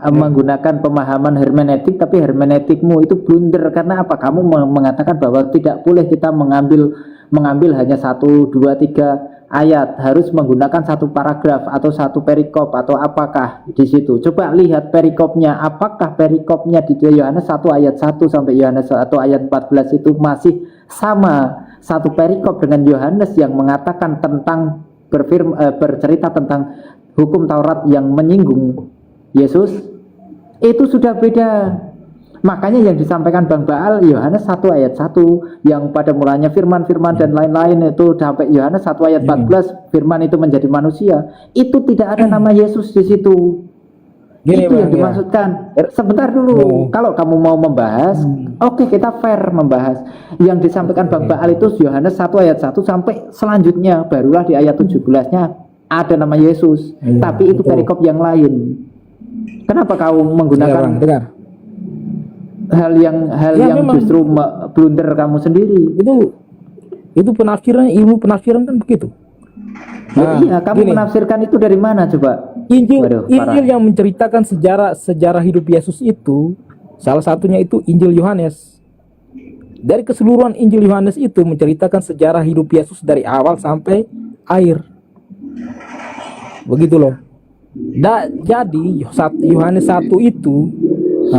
menggunakan pemahaman hermeneutik, tapi hermeneutikmu itu blunder. Karena apa? Kamu mengatakan bahwa tidak boleh kita mengambil hanya 1, 2, 3 ayat, harus menggunakan satu paragraf atau satu perikop atau apakah di situ. Coba lihat perikopnya, apakah perikopnya di Yohanes 1 ayat 1 sampai Yohanes 1 ayat 14 itu masih sama satu perikop dengan Yohanes yang mengatakan tentang bercerita tentang hukum Taurat yang menyinggung Yesus. Itu sudah beda. Makanya yang disampaikan Bang Baal Yohanes 1 ayat 1 yang pada mulanya firman dan lain-lain itu sampai Yohanes 1 ayat 14 firman itu menjadi manusia, itu tidak ada nama Yesus di situ. Gini, itu Bang, yang dimaksudkan. Sebentar dulu. Kalau kamu mau membahas, oke, kita fair membahas. Yang disampaikan Bang Baal itu Yohanes 1 ayat 1 sampai selanjutnya barulah di ayat 17-nya ada nama Yesus. Tapi itu perikop yang lain. Kenapa kau menggunakan dengar. hal yang memang. justru blunder kamu sendiri? Itu penafsiran, ilmu penafsiran kan begitu. Iya, kamu menafsirkan itu dari mana coba? Injil yang menceritakan sejarah hidup Yesus itu salah satunya itu Injil Yohanes. Dari keseluruhan Injil Yohanes itu menceritakan sejarah hidup Yesus dari awal sampai akhir. Begitu loh. Jadi Yohanes 1 itu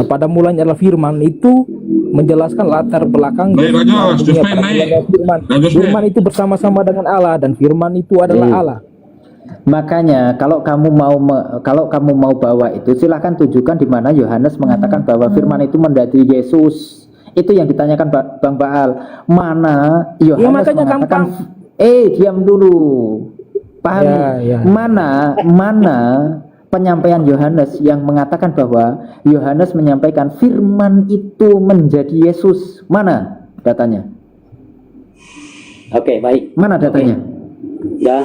pada mulanya adalah firman, itu menjelaskan latar belakang firman itu bersama-sama dengan Allah dan firman itu adalah Allah. Makanya kalau kamu mau bawa itu silahkan tunjukkan di mana Yohanes mengatakan bahwa firman itu menjadi Yesus. Itu yang ditanyakan Bang Baal. Mana Yohanes mengatakan diam dulu. Pahami. Mana penyampaian Yohanes yang mengatakan bahwa Yohanes menyampaikan firman itu menjadi Yesus? Mana datanya? Oke, baik. Mana datanya? Ya.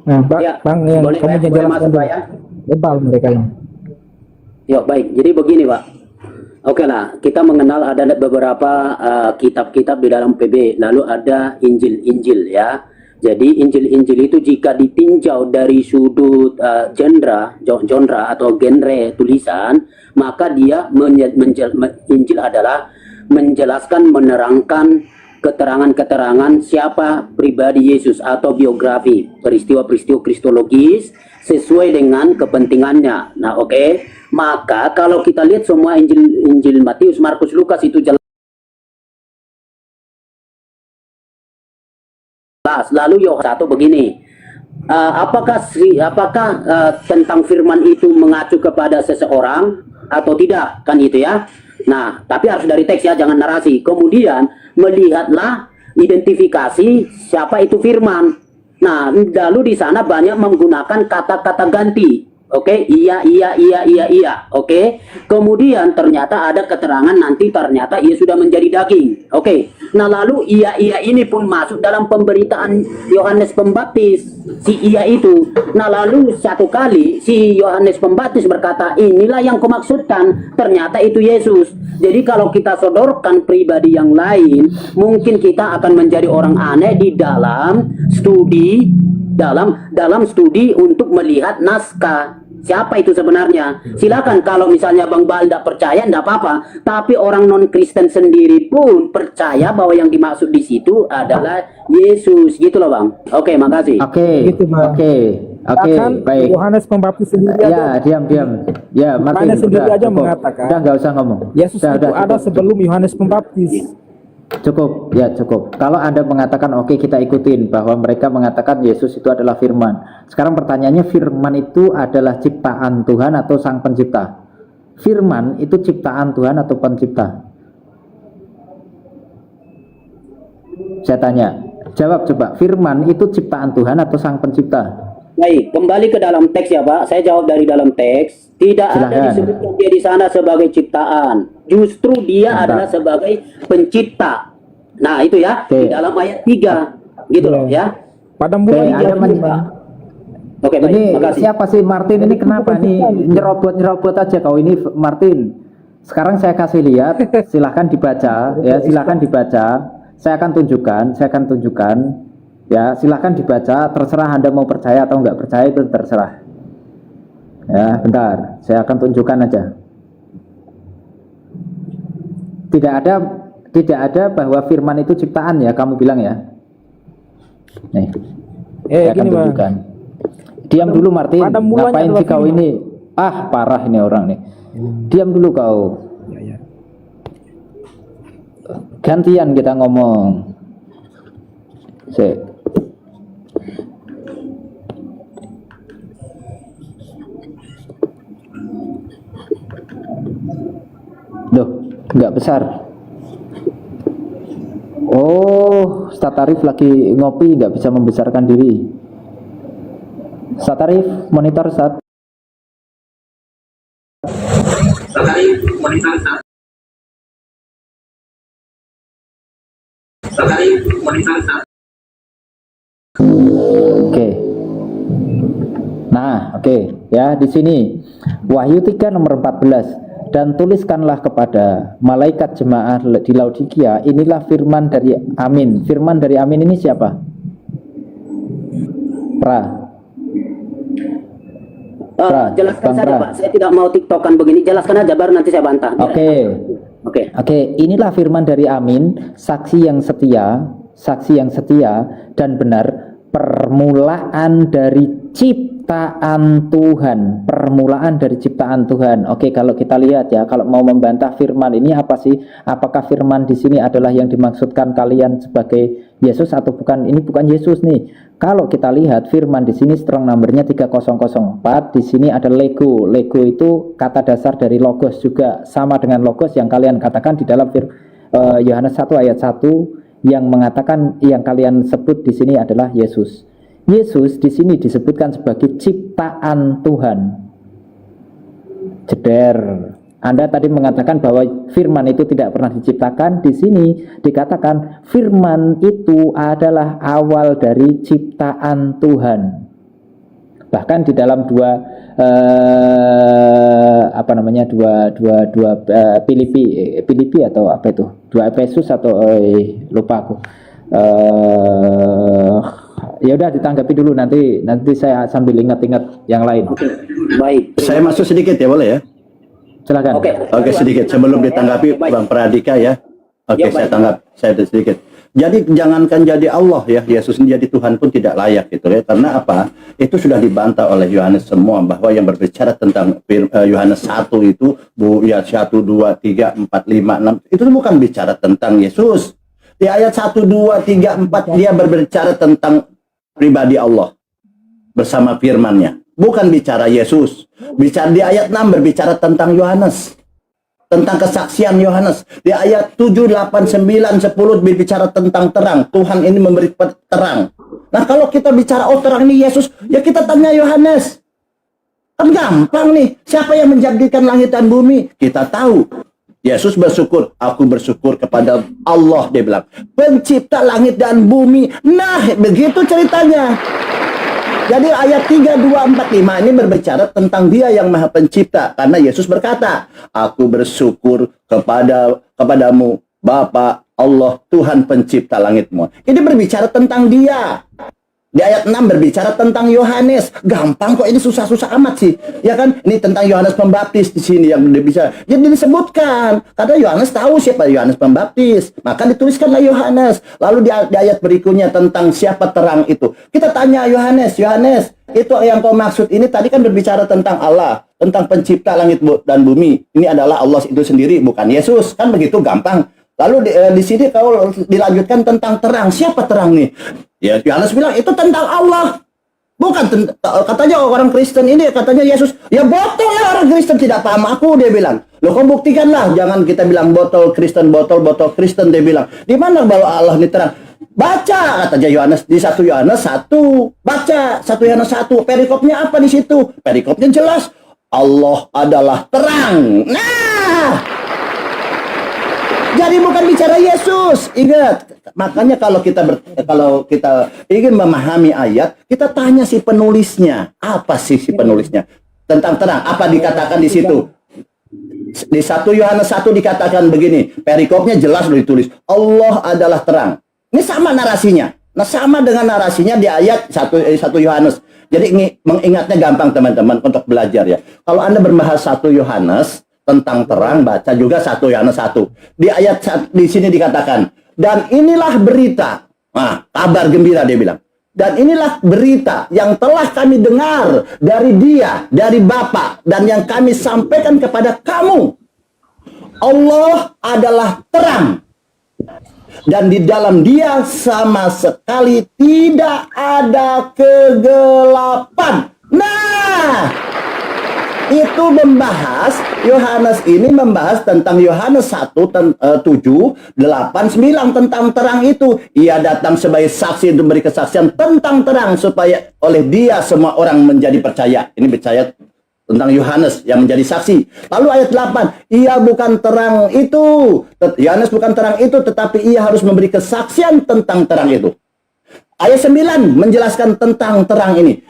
Nah, Bang, yang boleh, kamu boleh masuk, Pak, ya? Lebal mereka ini. Ya, baik. Jadi begini, Pak. Oke lah, kita mengenal ada beberapa kitab-kitab di dalam PB, lalu ada Injil-Injil ya. Jadi Injil-Injil itu jika ditinjau dari sudut genre atau genre tulisan, maka dia Injil adalah menjelaskan, menerangkan keterangan-keterangan siapa pribadi Yesus atau biografi, peristiwa-peristiwa kristologis sesuai dengan kepentingannya. Nah, oke. Maka kalau kita lihat semua Injil Matius, Markus, Lukas itu jelas. Lalu Yohanes 1 begini, apakah tentang firman itu mengacu kepada seseorang atau tidak, kan itu ya. Nah, tapi harus dari teks ya, jangan narasi. Kemudian melihatlah identifikasi siapa itu firman. Nah, lalu di sana banyak menggunakan kata-kata ganti. Oke, iya. Oke. Kemudian ternyata ada keterangan nanti ternyata ia sudah menjadi daging. Oke. Nah, lalu iya ini pun masuk dalam pemberitaan Yohanes Pembaptis. Si iya itu. Nah, lalu satu kali si Yohanes Pembaptis berkata, "Inilah yang kumaksudkan." Ternyata itu Yesus. Jadi kalau kita sodorkan pribadi yang lain, mungkin kita akan menjadi orang aneh di dalam studi untuk melihat naskah. Siapa itu sebenarnya? Silakan kalau misalnya Bang Baal tidak percaya, tidak apa-apa. Tapi orang non-Kristen sendiri pun percaya bahwa yang dimaksud di situ adalah Yesus, gitu loh Bang. Oke, makasih. Oke, Gitu, Bang. oke, baik. Yohanes Pembaptis sendiri Ya, diam. Ya, Martin, Yohanes sendiri aja cukup. mengatakan. Udah nggak usah ngomong. Yesus itu ada sebelum Yohanes Pembaptis. Cukup. Kalau Anda mengatakan oke, kita ikutin bahwa mereka mengatakan Yesus itu adalah firman. Sekarang pertanyaannya, firman itu adalah ciptaan Tuhan atau Sang Pencipta? Firman itu ciptaan Tuhan atau pencipta? Saya tanya. Jawab coba. Firman itu ciptaan Tuhan atau Sang Pencipta? Baik, kembali ke dalam teks ya Pak. Saya jawab dari dalam teks. Tidak ada disebutkan dia di sana sebagai ciptaan. Justru dia adalah sebagai pencipta. Nah itu ya, di dalam ayat 3. Gitu loh ya. Pada mulanya Oke, baik, ini makasih. siapa sih Martin ini? Kenapa nih nyerobot aja kau ini Martin? Sekarang saya kasih lihat, silahkan dibaca ya, silahkan dibaca. Saya akan tunjukkan ya, silahkan dibaca. Terserah Anda mau percaya atau nggak percaya, itu terserah. Ya, bentar. Saya akan tunjukkan aja. Tidak ada bahwa firman itu ciptaan ya, kamu bilang ya. Nih. Saya akan Gini bang, tunjukkan. Diam dulu Martin. pada mulanya Ngapain adalah sih kau firman. ini? Ah, parah ini orang nih. Diam dulu kau. Gantian kita ngomong. Loh, nggak besar. Oh, Ustaz Arif lagi ngopi, nggak bisa membesarkan diri. Ustaz Arif, monitor Ustaz. Oke. Nah, oke. Ya, di sini Wahyu 3 nomor 14. Dan tuliskanlah kepada malaikat jemaah di Laodikia, inilah firman dari Amin. Firman dari Amin ini siapa? Pra. Jelaskan Bang saja Pra. Pak, saya tidak mau tiktokan begini, jelaskan aja baru nanti saya bantah. Oke. Oke. Inilah firman dari Amin, saksi yang setia dan benar, permulaan dari ciptaan Tuhan. Oke, kalau kita lihat ya, kalau mau membantah firman ini apa sih? Apakah firman di sini adalah yang dimaksudkan kalian sebagai Yesus atau bukan? Ini bukan Yesus nih. Kalau kita lihat firman di sini strong numbernya 3004, di sini ada lego. Lego itu kata dasar dari logos juga, sama dengan logos yang kalian katakan di dalam Yohanes 1 ayat 1 yang mengatakan yang kalian sebut di sini adalah Yesus. Yesus di sini disebutkan sebagai ciptaan Tuhan. Jeder. Anda tadi mengatakan bahwa firman itu tidak pernah diciptakan. Di sini dikatakan firman itu adalah awal dari ciptaan Tuhan. Bahkan di dalam dua Filipi atau apa itu? Dua Efesus atau lupa aku. Ya udah ditanggapi dulu, nanti saya sambil ingat-ingat yang lain. Baik. Saya masuk sedikit ya, boleh ya? Silakan. Oke, sedikit sebelum ditanggapi Baik. Bang Pradika ya. Oke, Ya, saya baik. tanggap, saya ada sedikit. Jadi jangankan jadi Allah ya, Yesus menjadi Tuhan pun tidak layak gitu ya. Karena apa? Itu sudah dibantah oleh Yohanes semua, bahwa yang berbicara tentang Yohanes 1 itu ya 1 2 3 4 5 6 itu bukan bicara tentang Yesus. Di ayat 1 2 3 4 dia berbicara tentang pribadi Allah bersama firman-Nya. Bukan bicara Yesus. Bicara di ayat 6 berbicara tentang Yohanes. Tentang kesaksian Yohanes. Di ayat 7, 8, 9, 10 berbicara tentang terang. Tuhan ini memberi terang. Nah, kalau kita bicara terang ini Yesus, ya kita tanya Yohanes. Kan gampang nih. Siapa yang menjadikan langit dan bumi? Kita tahu. Yesus bersyukur. Aku bersyukur kepada Allah, dia bilang. Pencipta langit dan bumi. Nah, begitu ceritanya. Jadi ayat 3, 2, 4, 5 ini berbicara tentang dia yang maha pencipta. Karena Yesus berkata, aku bersyukur kepadamu, Bapa Allah, Tuhan pencipta langitmu. Ini berbicara tentang dia. Di ayat 6 berbicara tentang Yohanes. Gampang kok, ini susah-susah amat sih. Ya kan? Ini tentang Yohanes Pembaptis di sini yang bisa. Jadi disebutkan. Karena Yohanes tahu siapa Yohanes Pembaptis. Maka dituliskanlah Yohanes. Lalu di ayat berikutnya tentang siapa terang itu. Kita tanya Yohanes, itu yang kau maksud ini tadi kan berbicara tentang Allah, tentang pencipta langit dan bumi. Ini adalah Allah itu sendiri, bukan Yesus. Kan begitu gampang. Lalu di sini kalau dilanjutkan tentang terang, siapa terang nih? Ya Yohanes bilang itu tentang Allah. Bukan katanya orang Kristen ini katanya Yesus. Ya botol ya, orang Kristen tidak paham aku, dia bilang. Loh kau buktikanlah, jangan kita bilang botol Kristen, botol Kristen, dia bilang. Di mana bahwa Allah ini terang? Baca katanya Yohanes di 1 Yohanes 1. Baca 1 Yohanes 1. Perikopnya apa di situ? Perikopnya jelas. Allah adalah terang. Nah, jadi bukan bicara Yesus. Ingat, makanya kalau kita ingin memahami ayat, kita tanya si penulisnya. Apa sih si penulisnya? Tentang terang, apa dikatakan di situ? Di 1 Yohanes 1 dikatakan begini, perikopnya jelas ditulis, Allah adalah terang. Ini sama narasinya. Nah, sama dengan narasinya di ayat 1 Yohanes. Jadi mengingatnya gampang teman-teman untuk belajar ya. Kalau Anda membahas 1 Yohanes tentang terang, baca juga 1 Yohanes 1. Di ayat di sini dikatakan, dan inilah berita. Nah, kabar gembira dia bilang. Dan inilah berita yang telah kami dengar dari Dia, dari Bapa, dan yang kami sampaikan kepada kamu. Allah adalah terang. Dan di dalam Dia sama sekali tidak ada kegelapan. Nah, itu membahas, Yohanes ini membahas tentang Yohanes 1, 7, 8, 9 tentang terang itu. Ia datang sebagai saksi untuk memberi kesaksian tentang terang supaya oleh Dia semua orang menjadi percaya. Ini percaya tentang Yohanes yang menjadi saksi. Lalu ayat 8, ia bukan terang itu. Yohanes bukan terang itu, tetapi ia harus memberi kesaksian tentang terang itu. Ayat 9 menjelaskan tentang terang ini.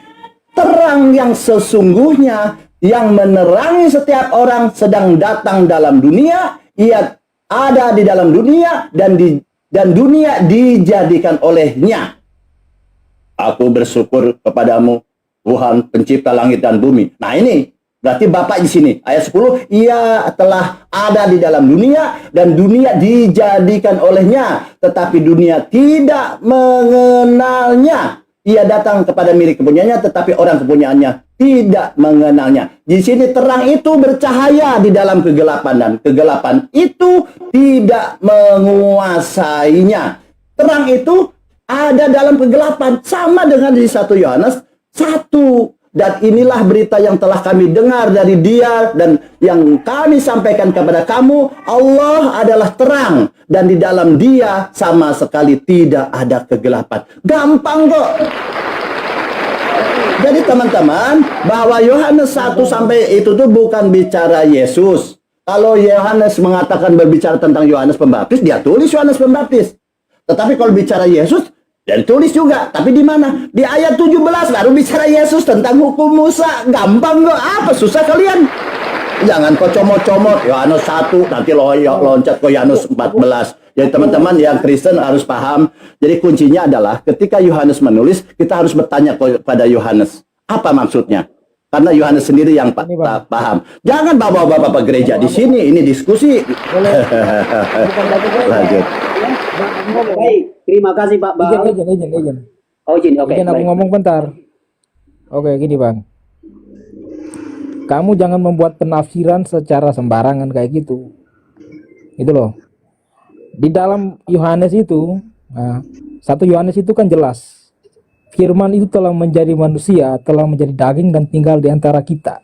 Terang yang sesungguhnya yang menerangi setiap orang sedang datang dalam dunia. Ia ada di dalam dunia dan dunia dijadikan olehnya. Aku bersyukur kepadamu, Tuhan pencipta langit dan bumi. Nah ini berarti Bapak di sini. Ayat 10, ia telah ada di dalam dunia dan dunia dijadikan olehnya, tetapi dunia tidak mengenalnya. Ia datang kepada milik kepunyaannya, tetapi orang kepunyaannya tidak mengenalnya. Di sini terang itu bercahaya di dalam kegelapan dan kegelapan itu tidak menguasainya. Terang itu ada dalam kegelapan, sama dengan di 1 Yohanes 1. Dan inilah berita yang telah kami dengar dari Dia dan yang kami sampaikan kepada kamu. Allah adalah terang dan di dalam Dia sama sekali tidak ada kegelapan. Gampang kok. Jadi teman-teman, bahwa Yohanes 1 sampai itu tuh bukan bicara Yesus. Kalau Yohanes mengatakan berbicara tentang Yohanes Pembaptis, dia tulis Yohanes Pembaptis. Tetapi kalau bicara Yesus, dan tulis juga, tapi di mana? Di ayat 17 baru bicara Yesus tentang hukum Musa. Gampang kok, apa susah kalian? Jangan kok comot-comot Yohanes 1 nanti loncat ke Yohanes 14. Jadi teman-teman yang Kristen harus paham. Jadi kuncinya adalah ketika Yohanes menulis, kita harus bertanya kepada Yohanes, apa maksudnya? Karena Yohanes sendiri yang paham. Jangan bawa bapak gereja di sini, ini diskusi. Lanjut. Baik, terima kasih Pak Bang. Izin. Oh izin, oke. Izin aku baik. ngomong bentar. Oke, gini Bang. Kamu jangan membuat penafsiran secara sembarangan kayak gitu. Itu loh. Di dalam Yohanes itu, 1 Yohanes itu kan jelas. Firman itu telah menjadi manusia, telah menjadi daging dan tinggal di antara kita.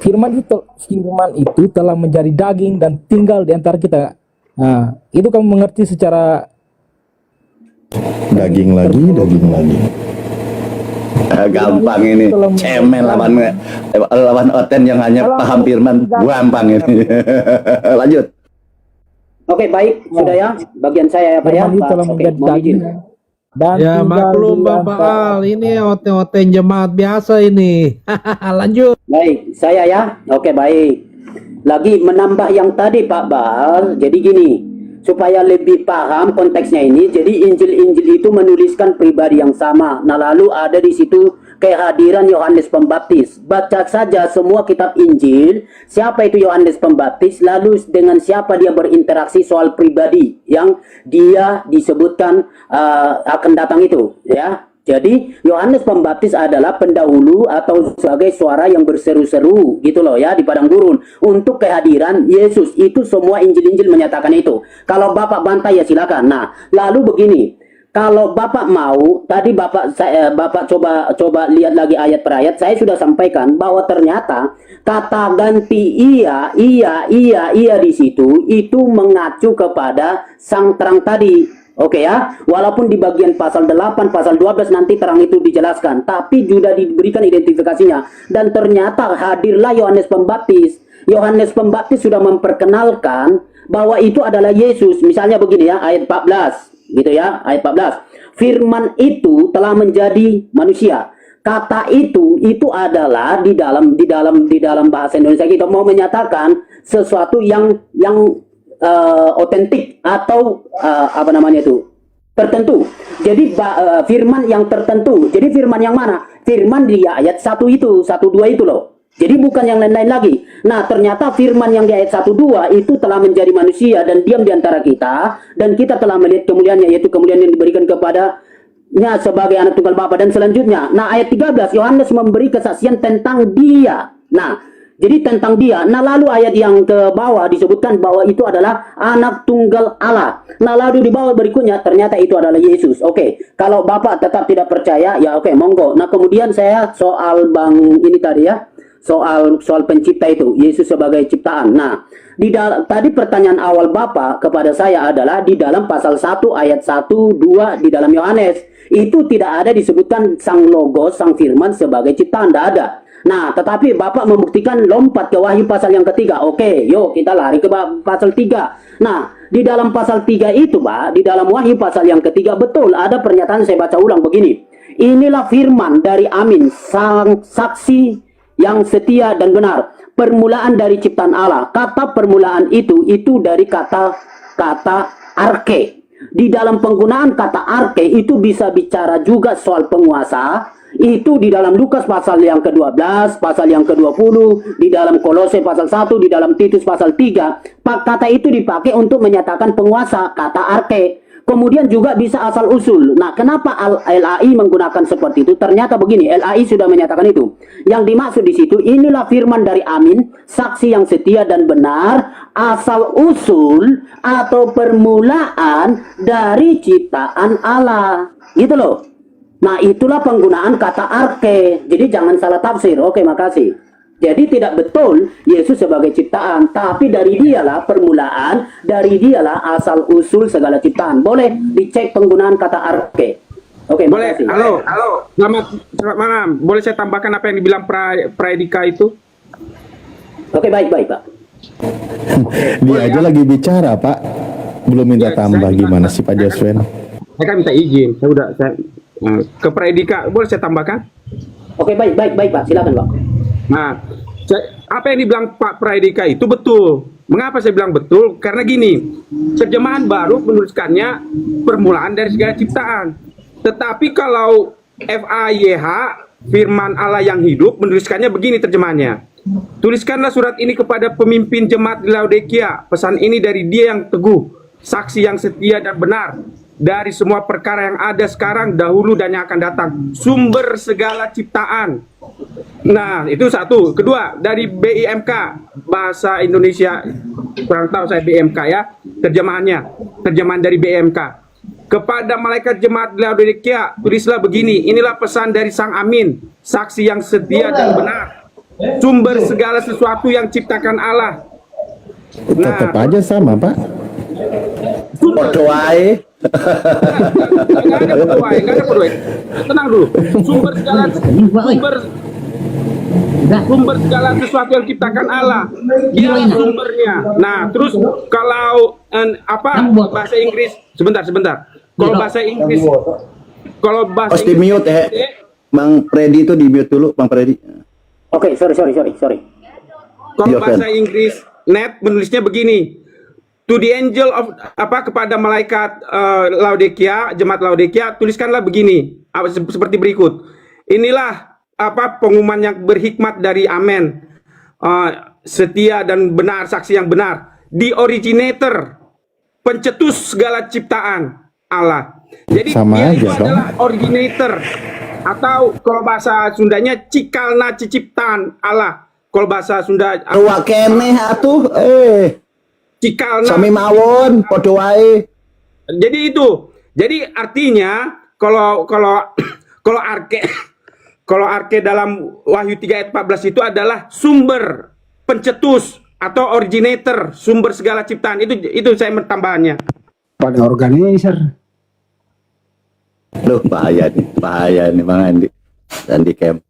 Firman itu telah menjadi daging dan tinggal di antara kita. Nah, itu kamu mengerti secara daging lagi. Gampang ini, cemen lawan Oten yang hanya paham firman, gampang ini. Lanjut. Oke, baik, sudah ya. Bagian saya ya Pak ya. firman itu Pak. telah Oke, menjadi mohon daging izin. dan Ya tinggal maklum di Bapak antara- Al, ini oten-oten jemaat biasa ini. Lanjut. Baik, saya ya. Oke, baik. Lagi menambah yang tadi Pak Bal. Jadi gini, supaya lebih paham konteksnya ini. Jadi Injil-Injil itu menuliskan pribadi yang sama. Nah, lalu ada di situ kehadiran Yohanes Pembaptis. Baca saja semua kitab Injil. Siapa itu Yohanes Pembaptis? Lalu dengan siapa dia berinteraksi soal pribadi yang dia disebutkan akan datang itu, ya. Jadi Yohanes Pembaptis adalah pendahulu atau sebagai suara yang berseru-seru gitu loh ya di padang gurun untuk kehadiran Yesus. Itu semua Injil-Injil menyatakan itu. Kalau Bapak bantah ya silakan. Nah, lalu begini. Kalau Bapak mau, tadi Bapak coba lihat lagi ayat per ayat. Saya sudah sampaikan bahwa ternyata kata ganti iya di situ itu mengacu kepada sang terang tadi. Oke ya, walaupun di bagian pasal 8, pasal 12 nanti terang itu dijelaskan, tapi sudah diberikan identifikasinya. Dan ternyata hadirlah Yohanes Pembaptis. Yohanes Pembaptis sudah memperkenalkan bahwa itu adalah Yesus. Misalnya begini ya, ayat 14, gitu ya, ayat 14. Firman itu telah menjadi manusia. Kata itu adalah di dalam bahasa Indonesia kita mau menyatakan sesuatu yang otentik atau apa namanya itu tertentu. Jadi firman yang tertentu. Jadi firman yang mana? Firman di ayat 1 itu, 1-2 itu loh. Jadi bukan yang lain-lain lagi. Nah, ternyata firman yang di ayat 1-2 itu telah menjadi manusia dan diam di antara kita, dan kita telah melihat kemuliaannya, yaitu kemuliaan yang diberikan kepadanya sebagai anak tunggal Bapa. Dan selanjutnya, nah ayat 13, Yohanes memberi kesaksian tentang dia. Nah, jadi tentang dia. Nah, lalu ayat yang ke bawah disebutkan bahwa itu adalah anak tunggal Allah. Nah, lalu di bawah berikutnya ternyata itu adalah Yesus. Oke, kalau Bapak tetap tidak percaya, ya oke, monggo. Nah, kemudian saya soal Bang ini tadi ya, soal pencipta itu, Yesus sebagai ciptaan. Nah, tadi pertanyaan awal Bapak kepada saya adalah di dalam pasal 1 ayat 1-2 di dalam Yohanes itu tidak ada disebutkan sang logos, sang firman sebagai ciptaan, tidak ada. Nah, tetapi Bapak membuktikan lompat ke Wahyu pasal yang ketiga. Oke, yuk kita lari ke pasal 3. Nah, di dalam pasal 3 itu, Pak, di dalam Wahyu pasal yang ketiga, betul ada pernyataan, saya baca ulang begini. Inilah firman dari Amin, sang saksi yang setia dan benar. Permulaan dari ciptaan Allah. Kata permulaan itu dari kata arke. Di dalam penggunaan kata arke itu bisa bicara juga soal penguasa. Itu di dalam Lukas pasal yang ke-12, pasal yang ke-20, di dalam Kolose pasal 1, di dalam Titus pasal 3. Kata itu dipakai untuk menyatakan penguasa, kata arke. Kemudian juga bisa asal usul. Nah, kenapa LAI menggunakan seperti itu? Ternyata begini, LAI sudah menyatakan itu. Yang dimaksud di situ, inilah firman dari Amin, saksi yang setia dan benar, asal usul atau permulaan dari ciptaan Allah. Gitu loh. Nah, itulah penggunaan kata arke. Jadi jangan salah tafsir. Oke, makasih. Jadi tidak betul Yesus sebagai ciptaan, tapi dari dialah permulaan, dari dialah asal usul segala ciptaan. Boleh dicek penggunaan kata arke. Oke, boleh. Makasih. Halo. Selamat malam. Boleh saya tambahkan apa yang dibilang Praedika itu? Oke, baik, Pak. Dia aja lagi bicara, Pak. Belum minta Ya, tambah, saya gimana minta- sih Pak Jaswen? Saya kan minta izin. Ke Praedika boleh saya tambahkan? Oke, baik, Pak. Silakan, Pak. Nah, apa yang dibilang Pak Praedika itu betul. Mengapa saya bilang betul? Karena gini, terjemahan baru menuliskannya permulaan dari segala ciptaan. Tetapi kalau FAYH, firman Allah yang hidup, menuliskannya begini terjemahannya. Tuliskanlah surat ini kepada pemimpin jemaat di Laodikia. Pesan ini dari dia yang teguh, saksi yang setia dan benar. Dari semua perkara yang ada sekarang, dahulu dan yang akan datang. Sumber segala ciptaan. Nah, itu satu. Kedua, dari BIMK, Bahasa Indonesia, kurang tahu saya BIMK ya, terjemahan dari BIMK. Kepada malaikat jemaat Laodikia, tulislah begini, inilah pesan dari Sang Amin, saksi yang setia dan benar, sumber segala sesuatu yang ciptakan Allah. Tetap aja sama, Pak. Doai. Nggak ada berdoa. Tenang dulu. Sumber segala sesuatu yang diciptakan Allah. Dia sumbernya. Nah, terus kalau bahasa Inggris, sebentar. Kalau bahasa Inggris, Harus di mute ya. Bang Freddy itu di mute dulu, Bang Freddy. Oke, sorry. Kalau bahasa Inggris net menulisnya begini. To the angel of kepada malaikat Laodikia, jemaat Laodikia, tuliskanlah begini, seperti berikut. Inilah pengumuman yang berhikmat dari Amen, setia dan benar, saksi yang benar, the originator, pencetus segala ciptaan Allah. Jadi Sama dia aja itu dong. adalah originator, atau kalau bahasa Sundanya cikalna ciciptaan Allah. Kalau bahasa Sunda Ruwa keneh atuh, cikalna. sami mawon, podo wae. Jadi itu. Jadi artinya kalau arke dalam Wahyu 3 ayat 14 itu adalah sumber, pencetus atau originator, sumber segala ciptaan. Itu saya tambahannya. Pada organizer. Loh, bahaya nih Bang Andi Camp.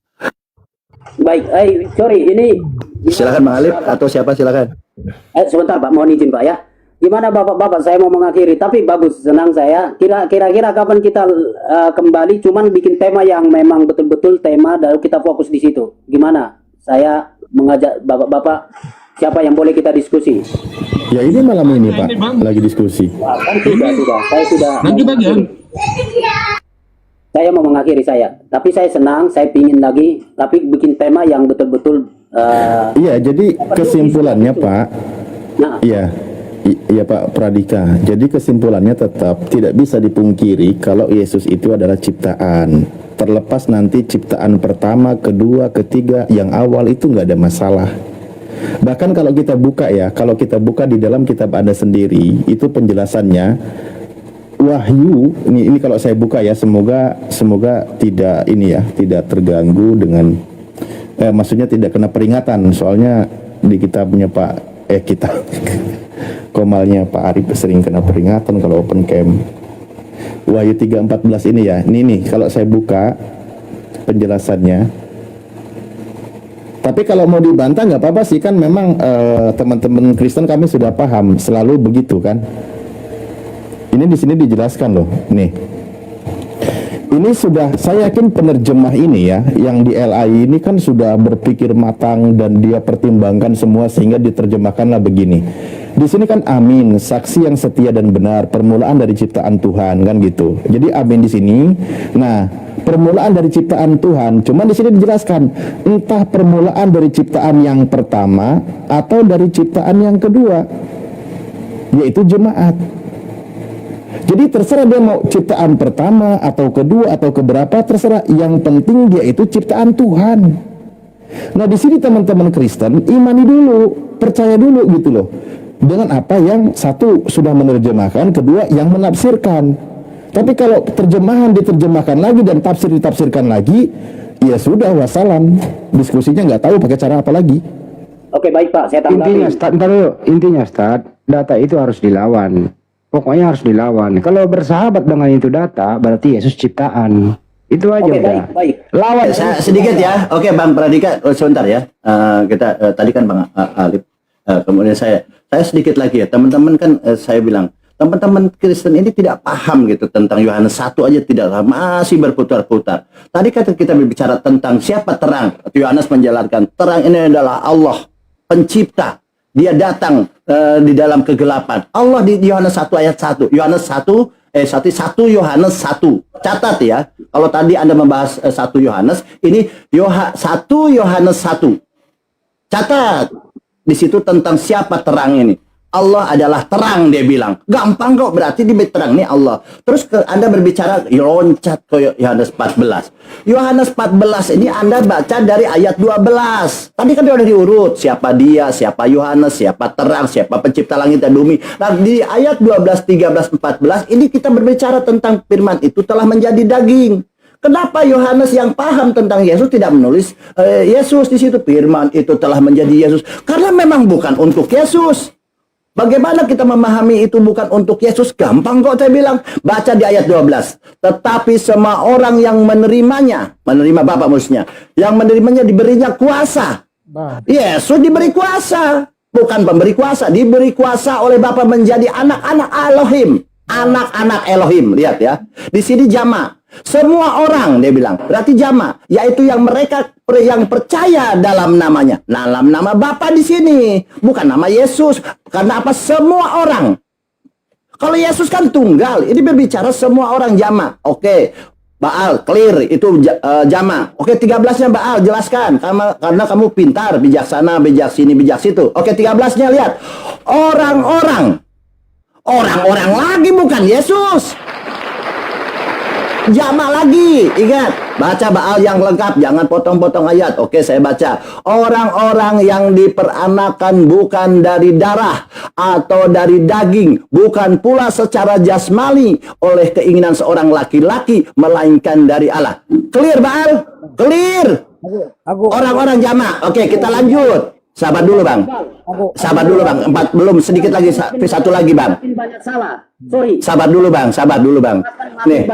Baik, sorry, ini Silakan Bang Alif atau siapa silakan. sebentar Pak, mohon izin Pak ya. Gimana Bapak, saya mau mengakhiri, tapi bagus, senang saya. Kira-kira kapan kita kembali, cuman bikin tema yang memang betul-betul tema, dan kita fokus di situ. Gimana? Saya mengajak Bapak-Bapak Siapa yang boleh kita diskusi? Ya ini malam ini Pak, Ini, Bang. lagi diskusi. Kan sudah. Saya sudah. Lanjut aja. Saya mau mengakhiri saya. Tapi saya senang, saya pingin lagi. Tapi bikin tema yang betul-betul. Iya, jadi kesimpulannya Pak, Nah, iya, iya Pak Pradika. Jadi kesimpulannya tetap tidak bisa dipungkiri kalau Yesus itu adalah ciptaan. Terlepas nanti ciptaan pertama, kedua, ketiga, yang awal itu nggak ada masalah. Bahkan kalau kita buka ya, kalau kita buka di dalam kitab Anda sendiri, itu penjelasannya Wahyu. Ini kalau saya buka ya, semoga tidak ini ya, tidak terganggu dengan maksudnya tidak kena peringatan. Soalnya di kitabnya kita Komalnya Pak Arif sering kena peringatan kalau open cam. Wahyu 3:14 ini ya. Ini nih kalau saya buka penjelasannya. Tapi kalau mau dibantah nggak apa-apa sih, kan memang teman-teman Kristen kami sudah paham, selalu begitu kan. Ini di sini dijelaskan loh. Nih. Ini sudah, saya yakin penerjemah ini ya, yang di LAI ini kan sudah berpikir matang dan dia pertimbangkan semua sehingga diterjemahkanlah begini. Di sini kan amin, saksi yang setia dan benar, permulaan dari ciptaan Tuhan kan gitu. Jadi amin di sini. Nah, permulaan dari ciptaan Tuhan, cuman di sini dijelaskan entah permulaan dari ciptaan yang pertama atau dari ciptaan yang kedua, yaitu jemaat. Jadi terserah dia mau ciptaan pertama atau kedua atau keberapa, terserah. Yang penting dia itu ciptaan Tuhan. Nah di sini teman-teman Kristen imani dulu, percaya dulu gitu loh. Dengan apa yang satu sudah menerjemahkan, kedua yang menafsirkan. Tapi kalau terjemahan diterjemahkan lagi dan tafsir ditafsirkan lagi, ya sudah wassalam. Diskusinya nggak tahu pakai cara apa lagi. oke baik Pak, saya Intinya, tanggapi. intinya, data itu harus dilawan. Pokoknya harus dilawan. Kalau bersahabat dengan itu data, berarti Yesus ciptaan. Itu aja Oke, udah. baik. Lawan. Saya sedikit ya. Oke, Bang Pradika, sebentar ya. Kita tadi kan Bang Alif, kemudian saya sedikit lagi ya. Teman-teman kan saya bilang, teman-teman Kristen ini tidak paham gitu tentang Yohanes 1 aja tidak, masih berputar-putar. Tadi kan kita berbicara tentang siapa terang. Yohanes menjelaskan terang ini adalah Allah, pencipta. Dia datang di dalam kegelapan. Allah di Yohanes 1 ayat 1. Yohanes 1 Yohanes 1. Catat ya. Kalau tadi Anda membahas 1 Yohanes, ini 1 Yohanes 1. Catat. Di situ tentang siapa terang ini. Allah adalah terang, dia bilang. Gampang kok, berarti dia terang, ini Allah. Terus Anda berbicara, loncat ke Yohanes 14. Yohanes 14 ini Anda baca dari ayat 12. Tadi kan sudah diurut. Siapa dia, siapa Yohanes, siapa terang, siapa pencipta langit dan bumi. Nah di ayat 12, 13, 14 ini kita berbicara tentang firman itu telah menjadi daging. Kenapa Yohanes yang paham tentang Yesus tidak menulis Yesus di situ? Firman itu telah menjadi Yesus. Karena memang bukan untuk Yesus. Bagaimana kita memahami itu bukan untuk Yesus? Gampang kok saya bilang. Baca di ayat 12. Tetapi semua orang yang menerimanya, menerima Bapa maksudnya, yang menerimanya diberinya kuasa. Yesus diberi kuasa. Bukan pemberi kuasa, diberi kuasa oleh Bapa menjadi anak-anak Elohim. Anak-anak Elohim, lihat ya. Di sini jama. Semua orang, dia bilang. Berarti jama, yaitu yang mereka yang percaya dalam namanya. Dalam nama Bapa di sini, bukan nama Yesus. Karena apa? Semua orang. Kalau Yesus kan tunggal, ini berbicara semua orang jama. Oke, Baal, clear, itu jama. Oke, 13-nya Baal, jelaskan. Karena kamu pintar, bijaksana, bijak sini, bijak situ. Oke, 13-nya lihat. Orang-orang lagi bukan Yesus. Jama lagi, ingat, baca Baal yang lengkap, jangan potong-potong ayat. Oke, saya baca. Orang-orang yang diperanakan bukan dari darah atau dari daging, bukan pula secara jasmani oleh keinginan seorang laki-laki, melainkan dari Allah. Clear Baal? Clear. Orang-orang jama. Oke, kita lanjut. Sabar dulu Bang. Sabar dulu Bang. Belum, sedikit lagi, satu lagi Bang. Banyak salah. Sorry. Sabar dulu Bang. Nih,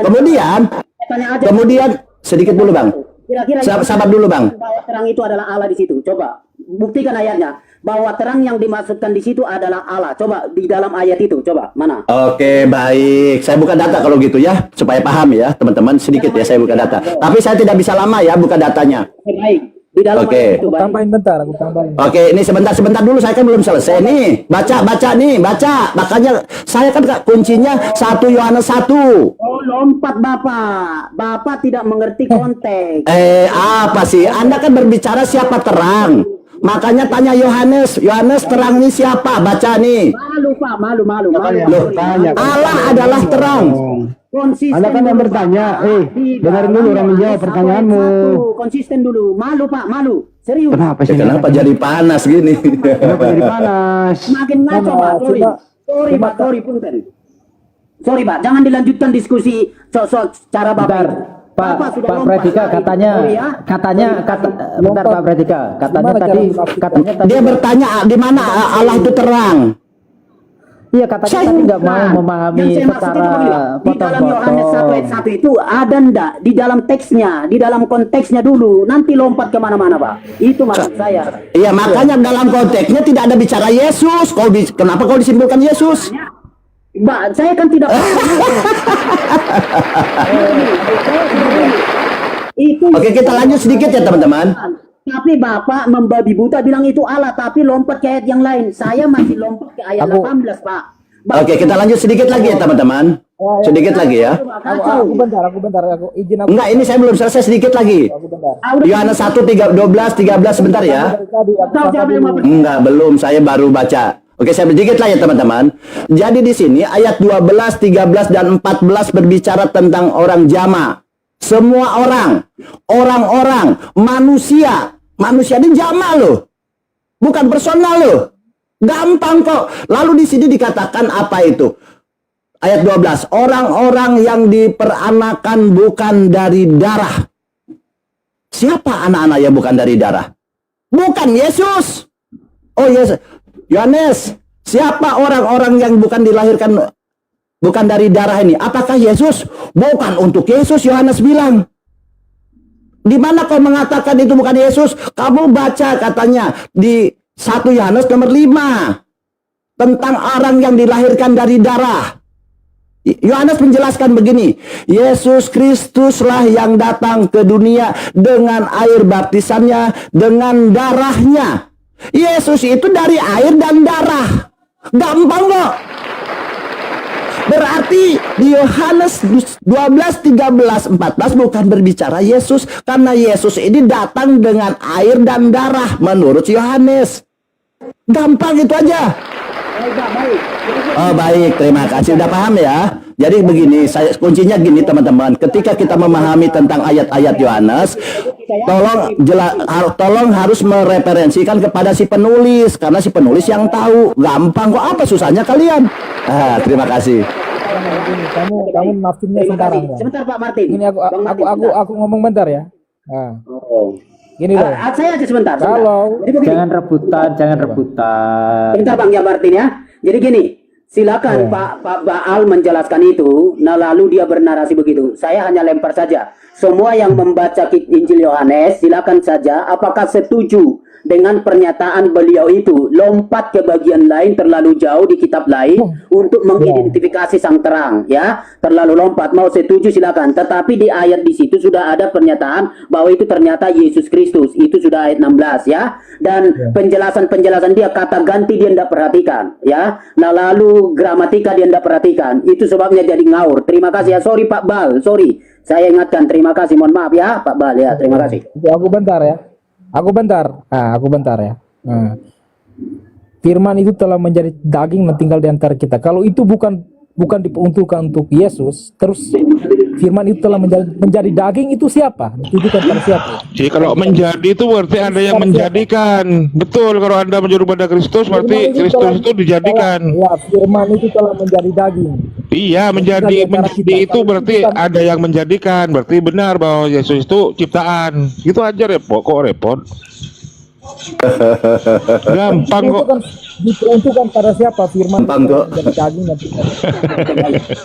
kemudian sedikit dulu Bang. Kira-kira Sabar dulu Bang. bahwa terang itu adalah Allah di situ. Coba buktikan ayatnya bahwa terang yang dimaksudkan di situ adalah Allah. Coba di dalam ayat itu, coba mana? Oke, baik. Saya buka data kalau gitu ya, supaya paham ya, teman-teman. Sedikit ya saya buka data. Tapi saya tidak bisa lama ya buka datanya. Baik. Di dalam Oke. ayat itu Aku baik. tambahin bentar, aku tambahin. Oke, ini sebentar dulu, saya kan belum selesai nih. Baca nih, baca. Makanya saya kan kuncinya 1 Yohanes 1. Oh, lompat Bapak. Bapak tidak mengerti konteks. Apa sih? Anda kan berbicara siapa terang. Makanya tanya Yohanes. Yohanes terang ini siapa? Baca nih. Malu Pak, malu. Loh, Allah adalah terang. Konsisten Anda kan yang dulu, bertanya, Pak. Di dengerin dalam dulu orang menjawab Yohanes 1 pertanyaanmu. ayat 1. Konsisten dulu. Malu Pak, malu. Serius. Kenapa sih? Kenapa jadi panas gini? Kenapa jadi panas? Makin ngaco Coba, Pak, sorry. coba. Sorry Pak, sorry punten. Sorry Pak, jangan dilanjutkan diskusi soal cara Bapak. Bentar, itu. Pak Bapak sudah lompat. Predika Sorry, katanya, sorry ya. bentar Pak Predika, katanya Gimana tadi, cara katanya tadi, Dia bertanya di mana Allah itu terang. iya katanya tadi nggak mau memahami Yang saya maksud secara itu begini, di dalam Yohanes 1 ayat potong-potong. 1 itu ada ndak di dalam teksnya, di dalam konteksnya dulu, nanti lompat kemana-mana Pak. Itu maksud saya. Iya, makanya dalam konteksnya tidak ada bicara Yesus. Kenapa kau disimpulkan Yesus? Mbak, saya kan tidak itu. Oke, kita lanjut sedikit ya teman-teman. Tapi Bapak membabi buta bilang itu Allah, tapi lompat ke ayat yang lain. Saya masih lompat ke ayat 18, Pak. Oke, kita lanjut sedikit lagi ya teman-teman. Sedikit lagi ya. Aku bentar, aku izin aku. Enggak, ini saya belum selesai, sedikit lagi. Aku bentar. Yohanes 1, 12, 13 sebentar ya. Dari tadi aku Tahu siapa yang mau Enggak, belum, saya baru baca. Oke, saya sedikit lah ya teman-teman. Jadi di sini ayat 12, 13 dan 14 berbicara tentang orang jama. Semua orang-orang, manusia ini jama loh. Bukan personal loh. Gampang kok. Lalu di sini dikatakan apa itu? Ayat 12, orang-orang yang diperanakan bukan dari darah. Siapa anak-anak yang bukan dari darah? Bukan Yesus. Oh Yesus. Yohanes, siapa orang-orang yang bukan dilahirkan bukan dari darah ini? Apakah Yesus? Bukan untuk Yesus, Yohanes bilang. Di mana kau mengatakan itu bukan Yesus? Kamu baca katanya di 1 Yohanes nomor 5 tentang orang yang dilahirkan dari darah. Yohanes menjelaskan begini, Yesus Kristuslah yang datang ke dunia dengan air baptisannya, dengan darahnya. Yesus itu dari air dan darah. Gampang kok. Berarti di Yohanes 12, 13, 14 bukan berbicara Yesus. Karena Yesus ini datang dengan air dan darah menurut Yohanes. Gampang itu aja. Oh baik, terima kasih. Udah paham ya? Jadi begini, kuncinya gini teman-teman. Ketika kita memahami tentang ayat-ayat Yohanes, tolong harus mereferensikan kepada si penulis, karena si penulis yang tahu. Gampang kok, apa susahnya kalian? Terima kasih. Kamu nafsirnya sembarang ya. Sebentar Pak Martin. Ini aku ngomong bentar ya. Nah, Oh. gini loh. Saya aja sebentar. Kalau Jadi begini. Jangan rebutan. Sebentar Bang ya Martin ya. Jadi gini, silakan Pak Baal menjelaskan itu. Nah lalu dia bernarasi begitu. Saya hanya lempar saja. Semua yang membaca Injil Yohanes, silakan saja. Apakah setuju dengan pernyataan beliau itu? Lompat ke bagian lain terlalu jauh di kitab lain untuk mengidentifikasi sang terang, ya. Terlalu lompat. Mau setuju silakan. Tetapi di ayat di situ sudah ada pernyataan bahwa itu ternyata Yesus Kristus. Itu sudah ayat 16 ya. Dan penjelasan dia kata ganti dia tidak perhatikan, ya. Nah lalu gramatika dia tidak perhatikan. Itu sebabnya jadi ngaur. Terima kasih ya. Sorry Pak Bal, sorry. Saya ingatkan. Terima kasih. Mohon maaf ya Pak Bal ya. Terima kasih. aku bentar ya. Aku bentar ya. Nah, firman itu telah menjadi daging dan tinggal di antara kita. Kalau itu bukan diperuntukkan untuk Yesus, terus firman itu telah menjadi daging, itu siapa? Ditujukan pada siapa? Jadi kalau menjadi itu berarti ada yang menjadikan. Betul, kalau Anda menjadi pada Kristus berarti Kristus itu dijadikan. Ya, firman itu telah menjadi daging. Iya, menjadi itu berarti ada yang menjadikan. Berarti benar bahwa Yesus itu ciptaan. Itu aja repot. Gampang Itu kok. kan diperuntukkan pada siapa firman Gampang kok. menjadi daging dan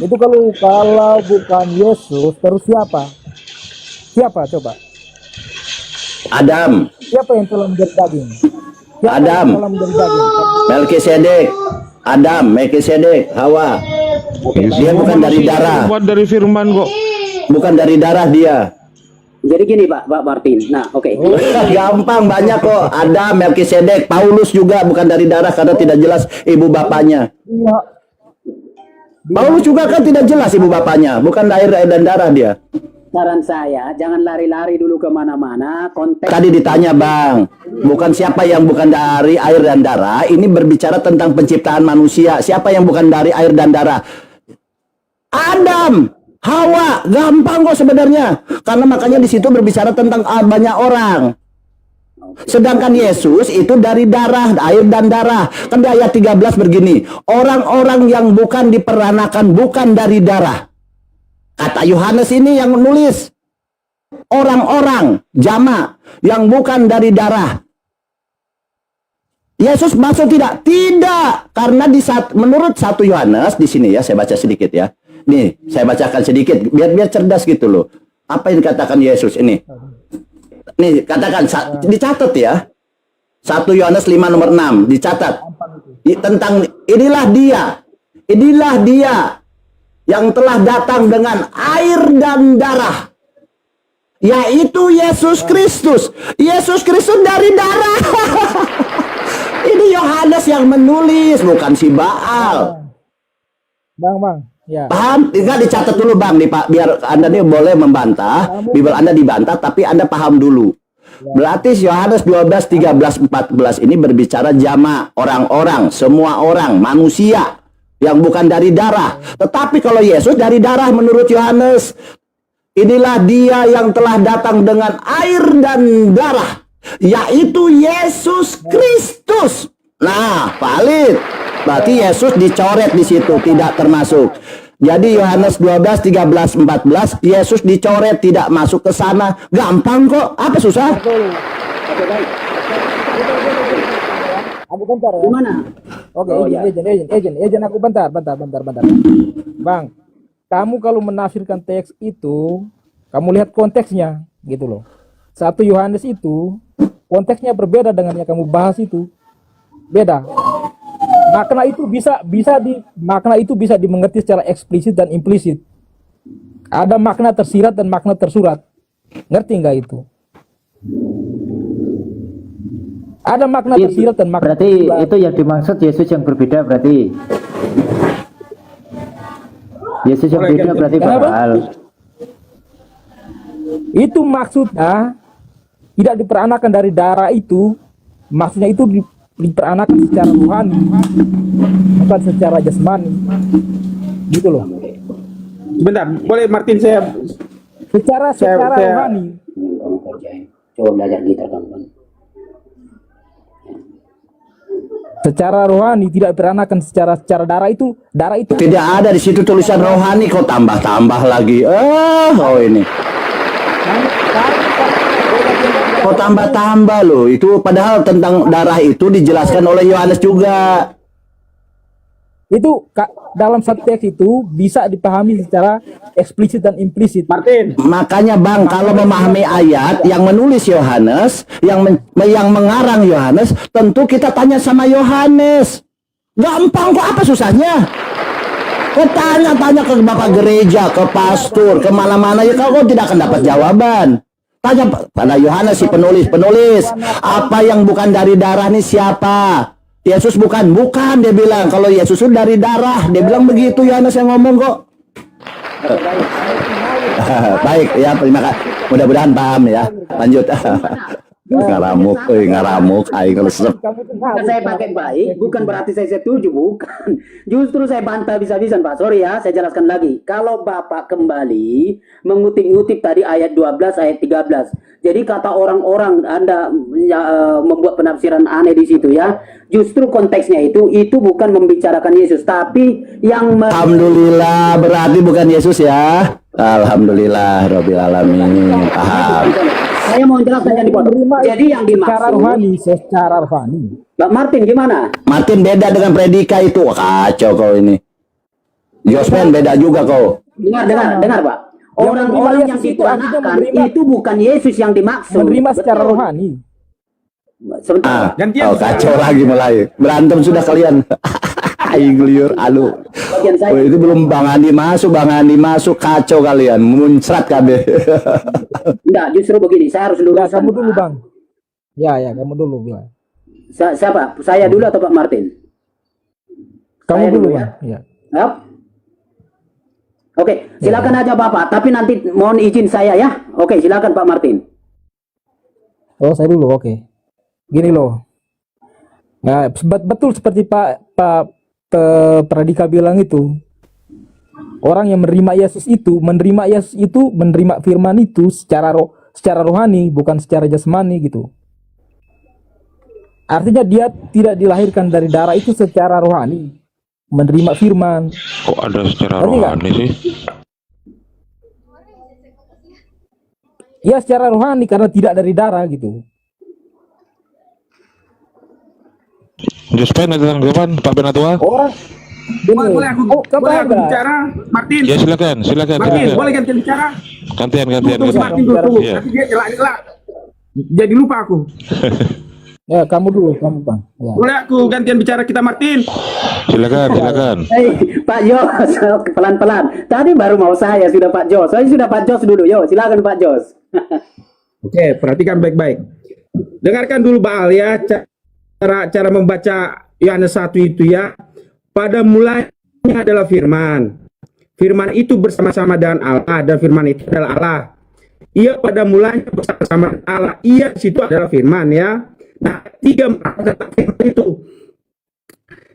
itu kalau bukan Yesus, terus siapa? Siapa coba? Adam, Siapa yang telah menjadi daging? Siapa Adam. yang telah menjadi daging? Melkisedek, Adam, Melkisedek, Hawa. Dia bukan dari darah. Buat dari firman kok. Bukan dari darah dia. Jadi gini Pak Martin. Nah, oke. Gampang, banyak kok. Ada Melkisedek, Paulus juga bukan dari darah karena tidak jelas ibu bapaknya. Paulus juga kan tidak jelas ibu bapaknya, bukan air dan darah dia. Saran saya, jangan lari-lari dulu kemana-mana. Konteks Tadi ditanya Bang, bukan siapa yang bukan dari air dan darah. Ini berbicara tentang penciptaan manusia. Siapa yang bukan dari air dan darah? Adam, Hawa, gampang kok sebenarnya. Karena makanya di situ berbicara tentang banyak orang. Sedangkan Yesus itu dari darah, air dan darah. Kan di ayat 13 begini, orang-orang yang bukan diperanakan bukan dari darah. Kata Yohanes ini yang menulis, orang-orang jama yang bukan dari darah. Yesus masuk tidak? Tidak, karena menurut 1 Yohanes di sini ya, saya baca sedikit ya. Nih, saya bacakan sedikit biar cerdas gitu loh. Apa yang dikatakan Yesus ini? Nih, katakan dicatat ya. 1 Yohanes 5 nomor 6 dicatat. Tentang inilah dia yang telah datang dengan air dan darah, yaitu Yesus Kristus. Yesus Kristus dari darah. Ini Yohanes yang menulis, bukan si Baal. Bang, ya. Paham? Tinggal dicatat dulu Bang, biar Anda nih boleh membantah, Bible Anda dibantah, tapi Anda paham dulu. Berarti Yohanes 12, 13, 14 ini berbicara jama, orang-orang, semua orang, manusia yang bukan dari darah. Tetapi kalau Yesus dari darah menurut Yohanes, inilah dia yang telah datang dengan air dan darah, yaitu Yesus Kristus. Nah, valid. Berarti Yesus dicoret di situ, tidak termasuk. Jadi Yohanes 12, 13, 14, Yesus dicoret, tidak masuk ke sana. Gampang kok, apa susah? Oke, baik. Aku bentar ya. Gimana? Oke, Oh, ya. izin aku bentar. Bang, kamu kalau menafsirkan teks itu, kamu lihat konteksnya, gitu loh. 1 Yohanes itu, konteksnya berbeda dengan yang kamu bahas itu. Beda. Makna itu bisa dimengerti secara eksplisit dan implisit. Ada makna tersirat dan makna tersurat. Ngerti nggak itu? Ada makna tersirat dan makna Berarti tersurat. itu yang dimaksud Yesus yang berbeda berarti. Yesus yang berbeda berarti Kenapa? Baal. Itu maksudnya tidak diperanakan dari darah itu, maksudnya itu diperanakan secara rohani, bukan secara jasmani, gitu loh. Sebentar, boleh Martin saya Secara rohani. Coba belajar gitar kamu. Secara rohani tidak diperanakan secara darah itu Tidak ada di situ tulisan rohani, kok tambah-tambah lagi. Oh ini. Kok tambah-tambah loh. Itu padahal tentang darah itu dijelaskan oleh Yohanes juga. itu dalam satu teks itu bisa dipahami secara eksplisit dan implisit. Martin. Makanya Bang, kalau memahami ayat yang menulis Yohanes, yang mengarang Yohanes, tentu kita tanya sama Yohanes. Gampang kok, apa susahnya? Kau tanya-tanya ke bapak gereja, ke pastor, kemana-mana ya kau tidak akan dapat jawaban. Tanya pada Yohanes si penulis, apa yang bukan dari darah ini siapa? Yesus bukan, dia bilang. Kalau Yesus itu dari darah, dia bilang begitu. Yohanes yang ngomong kok. Baik ya, terima kasih. Mudah-mudahan paham ya. Lanjut. Ngaramuk, aing lesep. Saya pakai baik, bukan berarti saya setuju, bukan. Justru saya bantah bisa-bisan, Pak. Sorry ya, saya jelaskan lagi. Kalau Bapak kembali mengutip-ngutip tadi ayat 12, ayat 13. Jadi kata orang-orang Anda membuat penafsiran aneh di situ ya. Justru konteksnya itu bukan membicarakan Yesus, tapi yang Alhamdulillah, berarti bukan Yesus ya. Alhamdulillah, Rabbil Alamin. Paham. Saya mau jelaskan yang dipotong. Jadi yang secara dimaksud secara rohani. Mbak Martin gimana? Martin beda dengan predika itu. Wah, kacau kau ini. Jospen beda juga kau. Dengar Pak. Orang-orang yang diperanakan itu bukan Yesus yang dimaksud. Menerima secara rohani. Sebentar. Oh, kacau lagi mulai. Berantem sudah kalian. Aing liur, alu. bagian saya. Oh, itu belum Bang Andi masuk, kacau kalian, muncrat kabeh. Enggak, justru begini, saya harus Ya, luruskan. kamu dulu, Pak. Bang. Ya, kamu dulu, bilang. Siapa? Saya dulu atau Pak Martin? Kamu Saya dulu, dulu, Bang. Ya. Yap. Oke, silakan aja Bapak, tapi nanti mohon izin saya ya. Oke, silakan Pak Martin. Oh, saya dulu, oke. Gini loh. Nah, betul seperti Pak Pradika bilang itu. Orang yang menerima Yesus itu, menerima firman itu secara rohani, bukan secara jasmani gitu. Artinya dia tidak dilahirkan dari darah itu secara rohani, menerima firman. Kok ada secara Ngerti nggak? rohani sih? Ya, secara rohani karena tidak dari darah gitu. Jospen ada tanggapan Pak Benatua? Orang Boleh aku bicara, Martin? Ya silakan. Martin, boleh gantian bicara? Gantian. Tunggu, Martin dulu. Iya. Nanti dia jelak. Jadi lupa aku. Ya, kamu dulu, kamu Bang. Ya. Boleh aku gantian bicara kita, Martin? Silakan. Hei, Pak Jos, pelan-pelan. Tadi baru mau saya, sudah Pak Jos. Saya sudah Pak Jos dulu. Yo, silakan Pak Jos. Oke, perhatikan baik-baik. Dengarkan dulu Baal ya, cara membaca Yohanes 1 itu ya. Pada mulanya adalah firman. Firman itu bersama-sama dengan Allah, dan firman itu adalah Allah. Ia pada mulanya bersama-sama dengan Allah. Ia di situ adalah firman ya. Nah, 3 tentang firman itu.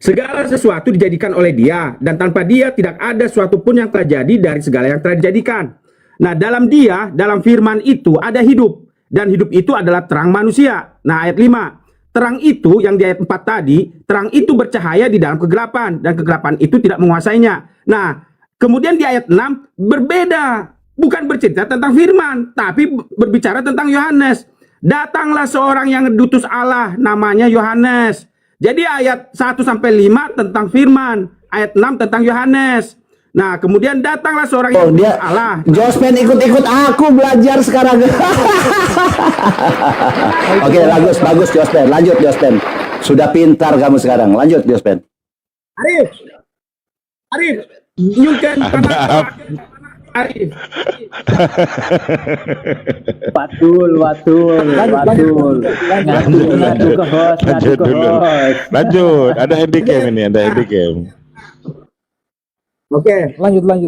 Segala sesuatu dijadikan oleh Dia, dan tanpa Dia tidak ada sesuatu pun yang terjadi dari segala yang telah dijadikan. Nah, dalam Dia, dalam firman itu ada hidup, dan hidup itu adalah terang manusia. Nah, ayat 5. Terang itu yang di ayat 4 tadi, terang itu bercahaya di dalam kegelapan, dan kegelapan itu tidak menguasainya. Nah, kemudian di ayat 6 berbeda, bukan bercerita tentang firman, tapi berbicara tentang Yohanes. Datanglah seorang yang diutus Allah, namanya Yohanes. Jadi ayat 1 sampai 5 tentang firman, ayat 6 tentang Yohanes. Nah, kemudian datanglah seorang yang diutus Allah. Jospen ikut aku belajar sekarang. Oke, bagus Jospen. Lanjut Jospen. Sudah pintar kamu sekarang. Lanjut Jospen. Arif, nyungkan Arif. Watul. Ngadu ke host. Lanjut. Ada handycam ini, ada handycam. Oke. Lanjut. Bang.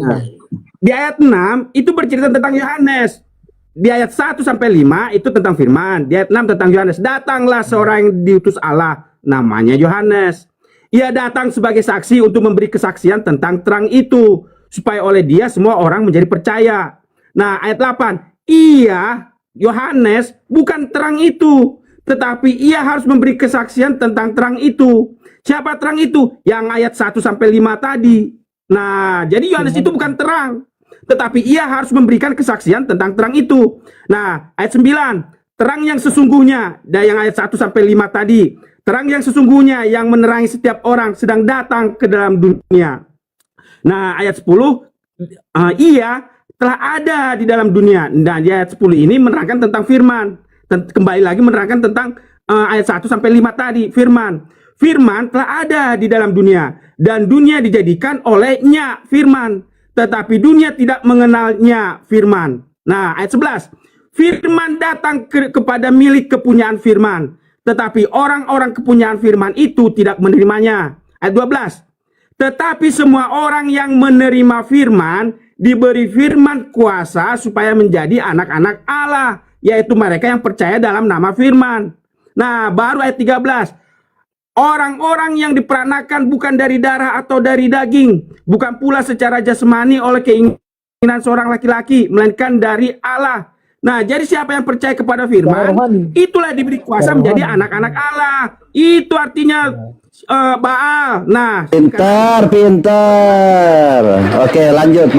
Di ayat 6 itu bercerita tentang Yohanes. Di ayat 1 sampai 5 itu tentang firman. Di ayat 6 tentang Yohanes. Datanglah seorang yang diutus Allah, namanya Yohanes. Ia datang sebagai saksi untuk memberi kesaksian tentang terang itu, supaya oleh dia semua orang menjadi percaya. Nah, ayat 8. Ia, Yohanes, bukan terang itu, tetapi ia harus memberi kesaksian tentang terang itu. Siapa terang itu? Yang ayat 1 sampai 5 tadi. Nah, jadi Yohanes itu bukan terang, tetapi ia harus memberikan kesaksian tentang terang itu. Nah, ayat 9, terang yang sesungguhnya, dan yang ayat 1 sampai 5 tadi, terang yang sesungguhnya yang menerangi setiap orang sedang datang ke dalam dunia. Nah, ayat 10, ia telah ada di dalam dunia. Dan di ayat 10 ini menerangkan tentang firman. Kembali lagi menerangkan tentang ayat 1 sampai 5 tadi, firman. Firman telah ada di dalam dunia, dan dunia dijadikan olehnya firman, tetapi dunia tidak mengenalnya firman. Nah, ayat 11. Firman datang kepada milik kepunyaan firman, tetapi orang-orang kepunyaan firman itu tidak menerimanya. Ayat 12. Tetapi semua orang yang menerima firman diberi firman kuasa supaya menjadi anak-anak Allah, yaitu mereka yang percaya dalam nama firman. Nah, baru ayat 13. Orang-orang yang diperanakan bukan dari darah atau dari daging, bukan pula secara jasmani oleh keinginan seorang laki-laki, melainkan dari Allah. Nah, jadi siapa yang percaya kepada firman, itulah diberi kuasa menjadi anak-anak Allah. Itu artinya Baal. Nah, Pintar. Oke, lanjut.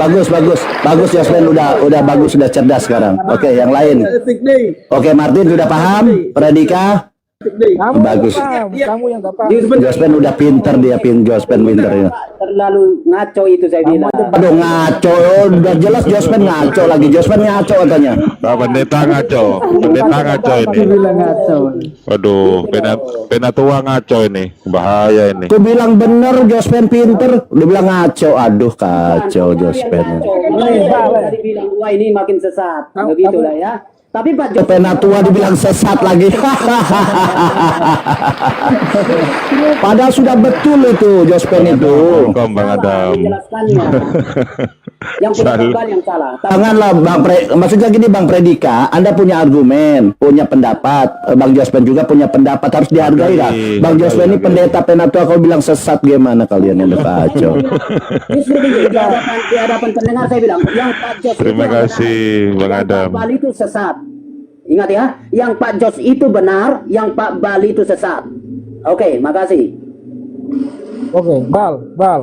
Bagus Jospen, udah bagus, sudah cerdas sekarang. Oke, yang lain. Oke, Martin sudah paham? Pradika? Kamu Bagus. yang paham, kamu yang gak paham. Jospen udah pinter dia, Jospen pinter ya. Terlalu ngaco itu saya bilang. Aduh ngaco, udah jelas Jospen ngaco lagi. Jospen ngaco katanya. Pendeta ngaco. Pendeta ngaco ini. Bilang ngaco. Waduh, penatua ngaco ini. Bahaya ini. Aku bilang bener Jospen pinter, dia bilang ngaco. Aduh kacau Jospen. Tadi bilang wah ini makin sesat. Begitulah ya. Tapi Pak Jos Penatua dibilang sesat lagi. Padahal sudah betul itu Jospen itu. Kom Bang Adam. menjelaskannya. Yang punya korban yang salah. Janganlah maksudnya gini Bang Predika, Anda punya argumen, punya pendapat, Bang Jospen juga punya pendapat, harus dihargai lah. Bang Jospen ini pendeta penatua, kalau bilang sesat gimana kalian yang kacau. Justru di hadapan pendengar saya bilang, yang Pak Jos Terima kasih Bang Adam. Pak Bali itu sesat. Ingat ya, yang Pak Jos itu benar, yang Pak Bali itu sesat. Oke, makasih. Oke, Bal.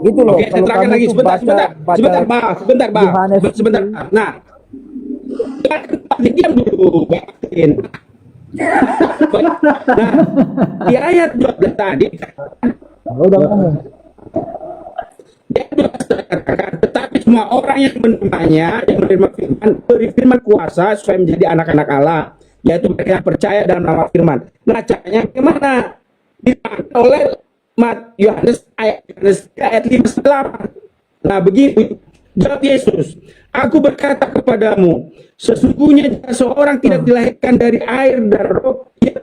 Gitu loh. Oke, saya terangkan lagi sebentar, Bang. Sebentar. Nah, diam dulu, Batin. Nah, di ayat 12 tadi, Udah ngomong. dia katakan, tetapi semua orang yang menerimanya, yang menerima firman, beri firman kuasa supaya menjadi anak-anak Allah, yaitu mereka yang percaya dalam nama firman. Nah, caranya bagaimana? Diterangkan oleh Yohanes ayat 5:8. Nah, begini jawab Yesus, aku berkata kepadamu, sesungguhnya jika seorang tidak dilahirkan dari air dan roh, ia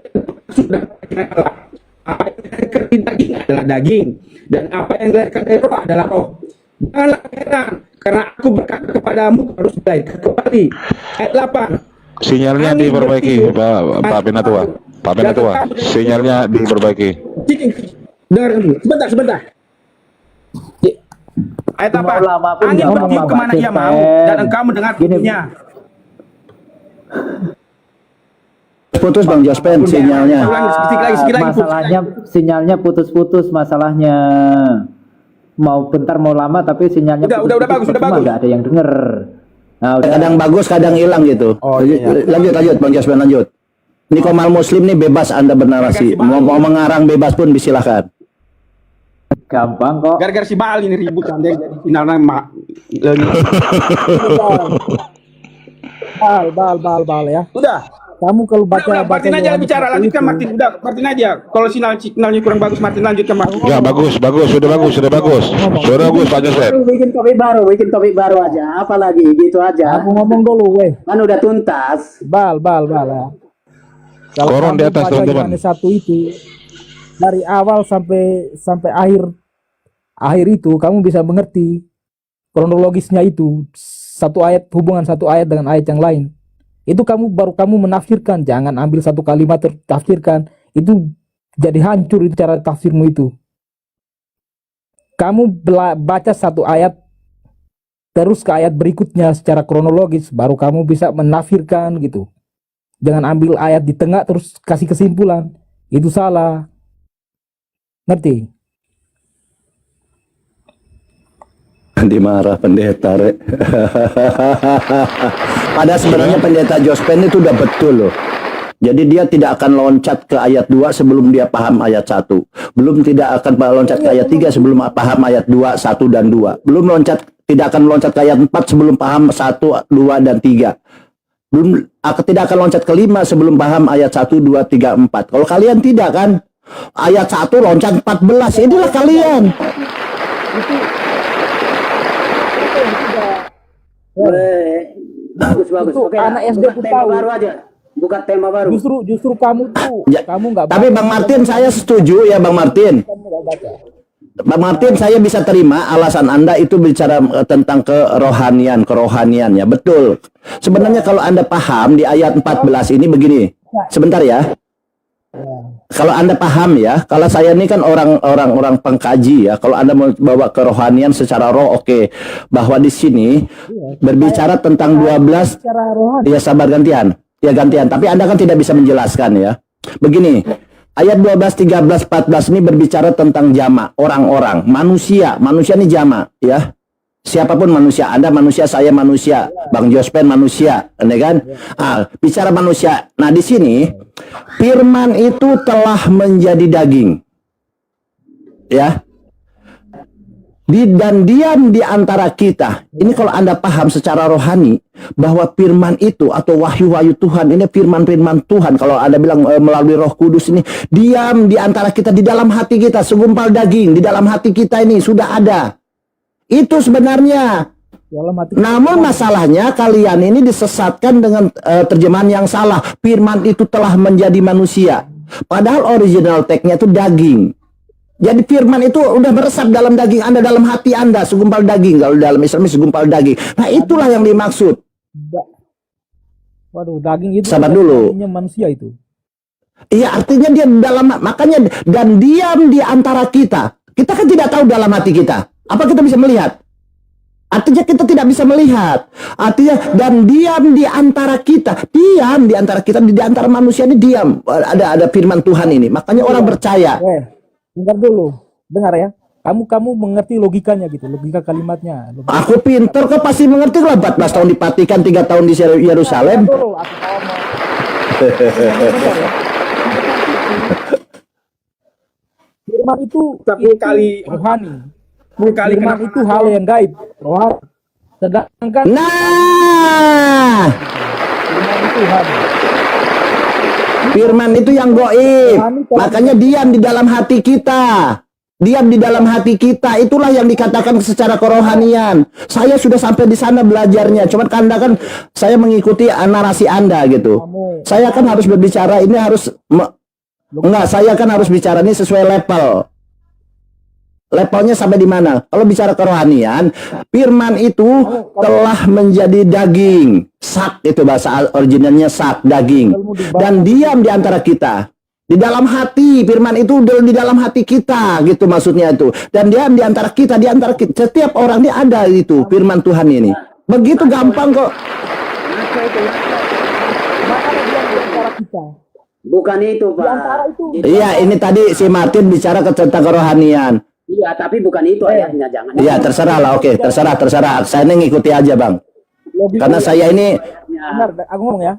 sudah Allah. Apa yang dilahirkan dari daging adalah daging, dan apa yang dilahirkan dari roh adalah roh. Janganlah heran, karena aku berkata kepadamu harus dilahirkan kembali. Ayat 8. Sinyalnya diperbaiki, Pak Penatua. Pak Penatua, sinyalnya diperbaiki. Dengar dulu, sebentar. Ayat apa? Ulama pun Angin jangan bertiup kemana ia mau, dan engkau mendengar bunyinya. Putus Bang Jospen sinyalnya. Sedikit lagi. Masalahnya sinyalnya putus-putus masalahnya. Mau bentar mau lama tapi sinyalnya Udah bagus. Nggak ada yang denger. Nah, udah. Kadang bagus, kadang hilang gitu. Lanjut Bang Jospen lanjut. Ini Komal Muslim nih bebas Anda bernarasi. Mau mengarang bebas pun silakan. Gampang kok. Gara-gara si Bal ini ribut kan dia jadi finalnya Bal ya. Udah. Kamu kalau baca Martin aja bicara, lanjutkan Martin. Udah, Martin aja. Kalau sinyalnya kurang bagus, Martin lanjutkan Martin. Ya bagus, sudah bagus Pak Joseph. Bikin topik baru aja. Apalagi gitu aja. Aku ngomong dulu, weh. Kan udah tuntas. Bal ya. Kalau Koron di kamu atas, baca teman-teman. Yohanes 1 itu dari awal sampai akhir itu kamu bisa mengerti kronologisnya itu, satu ayat hubungan satu ayat dengan ayat yang lain. Itu kamu menafsirkan, jangan ambil satu kalimat tertafsirkan, itu jadi hancur itu cara tafsirmu itu. Kamu baca satu ayat terus ke ayat berikutnya secara kronologis, baru kamu bisa menafsirkan gitu. Jangan ambil ayat di tengah terus kasih kesimpulan, itu salah. Ngerti? Dimarah pendeta, Rek. Padahal sebenarnya pendeta Jospen itu udah betul loh. Jadi dia tidak akan loncat ke ayat 2 sebelum dia paham ayat 1. Belum tidak akan loncat ke ayat 3 sebelum paham ayat 2, 1 dan 2. Tidak akan loncat ke ayat 4 sebelum paham 1, 2 dan 3. Tidak akan loncat ke 5 sebelum paham ayat 1, 2, 3, 4. Kalau kalian tidak kan, ayat 1 loncat 14. Inilah kalian. Bagus. Itu Oke, anak SD buka pun tema tahu. baru aja. Buka tema baru. Justru kamu tuh, Ya, kamu nggak tapi baca. Bang Martin saya setuju ya Bang Martin. Kamu nggak baca. Bang Martin, saya bisa terima alasan Anda itu bicara tentang kerohanian ya, betul. Sebenarnya kalau Anda paham di ayat 14 ini begini. Sebentar ya. Kalau Anda paham ya, kalau saya ini kan orang pengkaji ya. Kalau Anda mau bawa kerohanian secara roh, oke. Bahwa di sini berbicara tentang 12. Secara rohani. Ya sabar gantian. Ya gantian, tapi Anda kan tidak bisa menjelaskan ya. Begini, ayat 12, 13, 14 ini berbicara tentang jama, orang-orang, manusia. Manusia ini jama ya. Siapapun manusia, Anda manusia, saya manusia, Bang Jospen manusia, kan? Bicara manusia. Nah, di sini Firman itu telah menjadi daging. Ya. Dan diam di antara kita. Ini kalau Anda paham secara rohani bahwa firman itu atau wahyu-wahyu Tuhan, ini firman-firman Tuhan. Kalau Anda bilang melalui Roh Kudus ini, diam di antara kita, di dalam hati kita, segumpal daging di dalam hati kita ini sudah ada. Itu sebenarnya. Namun masalahnya kalian ini disesatkan dengan terjemahan yang salah. Firman itu telah menjadi manusia. Padahal original text-nya itu daging. Jadi firman itu udah meresap dalam daging Anda, dalam hati Anda, segumpal daging. Kalau dalam Islam segumpal daging. Nah, itulah yang dimaksud. Waduh, daging itu sabar dulu. Manusia itu. Iya, artinya dia dalam, makanya dan diam di antara kita. Kita kan tidak tahu dalam hati kita. Apa kita bisa melihat? Artinya kita tidak bisa melihat. Artinya dan diam di antara kita. Diam di antara kita, di antara manusia ini diam. Ada firman Tuhan ini. Makanya orang percaya. Dengar dulu, dengar ya. Kamu mengerti logikanya gitu, logika kalimatnya. Aku pinter kok, pasti mengerti lah. 14 tahun dipatikan, 3 tahun di Yerusalem. Firman itu kali rohani. Firman itu hal yang gaib, rohani. Sedangkan firman itu rohani. Firman itu yang goib. Makanya diam di dalam hati kita. Diam di dalam hati kita. Itulah yang dikatakan secara kerohanian. Saya sudah sampai di sana belajarnya. Cuma Anda kan, saya mengikuti narasi Anda gitu. Saya kan harus berbicara ini harus enggak, saya kan harus bicara ini sesuai level. Levelnya sampai di mana? Kalau bicara kerohanian, firman itu telah menjadi daging. Sak itu bahasa originalnya, sak, daging. Dan diam di antara kita. Di dalam hati, firman itu di dalam hati kita, gitu maksudnya itu. Dan diam di antara kita, di antara kita. Setiap orang ini ada itu, firman Tuhan ini. Begitu gampang kok. Bukan itu, Pak. Iya, ini tadi si Martin bicara tentang kerohanian. Iya, tapi bukan itu ayatnya, jangan. Iya, terserah lah, oke, terserah. Saya ini ngikuti aja, Bang. Karena saya ini benar, aku ngomong ya.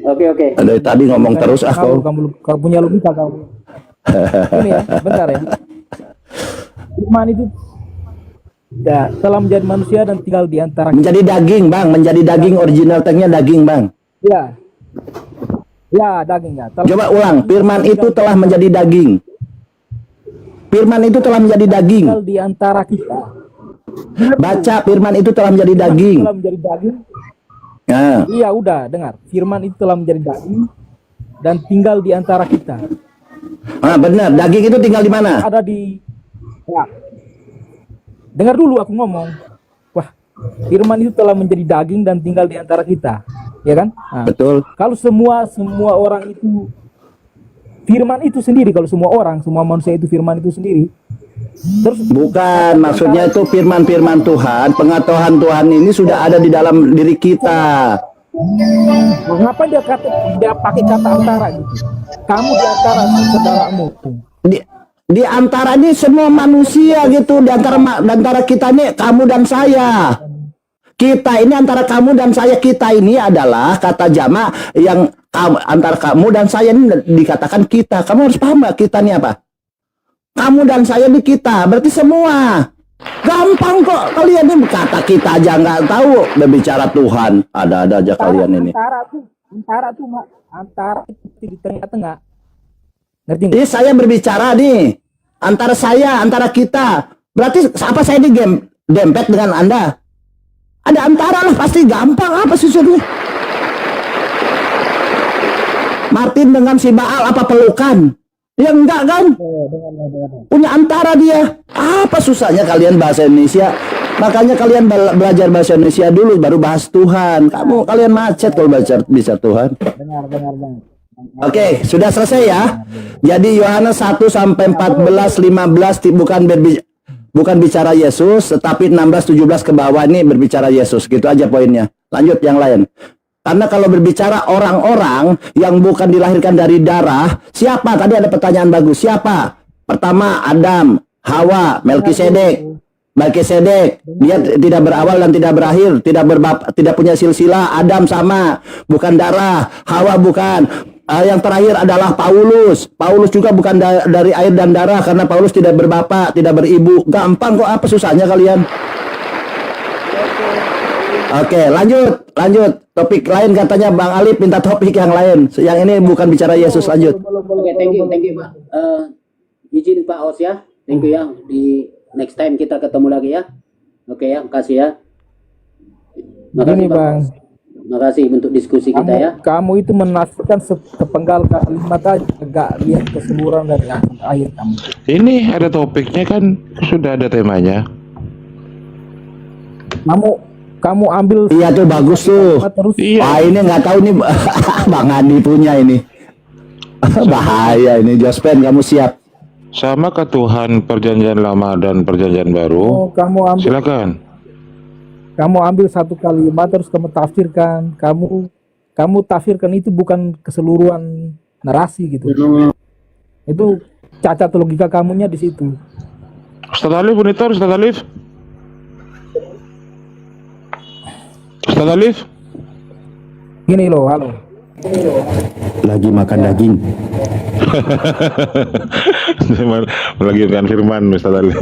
Oke. dari tadi ngomong terus aku. Kamu punya logika kamu. Ini ya, bentar ya. Firman itu telah menjadi manusia dan tinggal di antara kita. Menjadi daging, Bang. Menjadi daging, original tag-nya daging, Bang. Ya. Ya, daging ya. Coba ulang. Firman itu telah menjadi daging. Firman itu telah menjadi daging. Tinggal di antara kita. Baca, firman itu telah menjadi daging. Telah menjadi daging. Nah. Iya, udah dengar. Firman itu telah menjadi daging dan tinggal di antara kita. Ah, benar. Daging itu tinggal di mana? Ada di. Ya. Dengar dulu aku ngomong. Wah, firman itu telah menjadi daging dan tinggal di antara kita, ya kan? Nah, betul. Kalau semua orang itu firman itu sendiri, kalau semua manusia itu firman itu sendiri. Terus bukan, maksudnya itu firman-firman Tuhan, pengetahuan Tuhan ini sudah ada di dalam diri kita. Mengapa dia pakai kata antara gitu? Kamu di antara saudaramu. Di antara ini semua manusia gitu, di antara kita ini kamu dan saya. Kita ini antara kamu dan saya, kita ini adalah kata jamak yang antara kamu dan saya ini dikatakan kita. Kamu harus paham gak kita ini apa? Kamu dan saya ini kita, berarti semua. Gampang kok, kalian ini kata kita aja nggak tahu, berbicara Tuhan. Ada-ada aja kalian ini. Antara di tengah-tengah. Ngerti nggak? Ini saya berbicara nih, antara saya, antara kita. Berarti apa saya ini dempet dengan Anda? Ada antara lah, pasti gampang. Apa susahnya? Martin dengan si Baal apa pelukan? Ya enggak kan? Punya antara dia. Apa susahnya kalian bahasa Indonesia? Makanya kalian belajar bahasa Indonesia dulu, baru bahas Tuhan. Kalian macet kalau bisa Tuhan. Benar. Oke, sudah selesai ya. Jadi Yohanes 1 sampai 14, 15 bukan bicara Yesus, tetapi 16, 17 ke bawah ini berbicara Yesus. Gitu aja poinnya. Lanjut yang lain. Karena kalau berbicara orang-orang yang bukan dilahirkan dari darah, siapa? Tadi ada pertanyaan bagus. Siapa? Pertama Adam, Hawa, Melkisedek. Dia tidak berawal dan tidak berakhir, tidak punya silsilah. Adam sama, bukan darah. Hawa bukan. yang terakhir adalah Paulus. Paulus juga bukan dari air dan darah, karena Paulus tidak berbapak, tidak beribu. Gampang kok, apa susahnya kalian? Oke, lanjut. Topik lain katanya Bang Alip minta topik yang lain. Yang ini bukan bicara Yesus, lanjut. Oke, thank you Pak. Izin Pak Os ya, thank you ya. Di next time kita ketemu lagi ya. Oke ya, makasih ya. Begini Bang, Makasih untuk diskusi kita ya. kamu itu menafsirkan sepenggal kalimat aja, gak lihat keseluruhan dari akhir kamu. Ini ada topiknya kan, sudah ada temanya. Kamu ambil Iya tuh, bagus tuh. terus Iya. Wah, ini nggak tahu nih Bang Andi punya ini. Bahaya ini, Jospen, kamu siap. Sama ke Tuhan perjanjian lama dan perjanjian baru. Silakan. kamu ambil satu kalimat terus kamu tafsirkan. Kamu tafsirkan itu bukan keseluruhan narasi gitu. Itu cacat logika kamunya di situ. Ustaz Alif, monitor Ustaz Alif. Ustaz Alif. Gini loh, halo. Lagi makan daging. Lagi makan firman Ustaz Alif.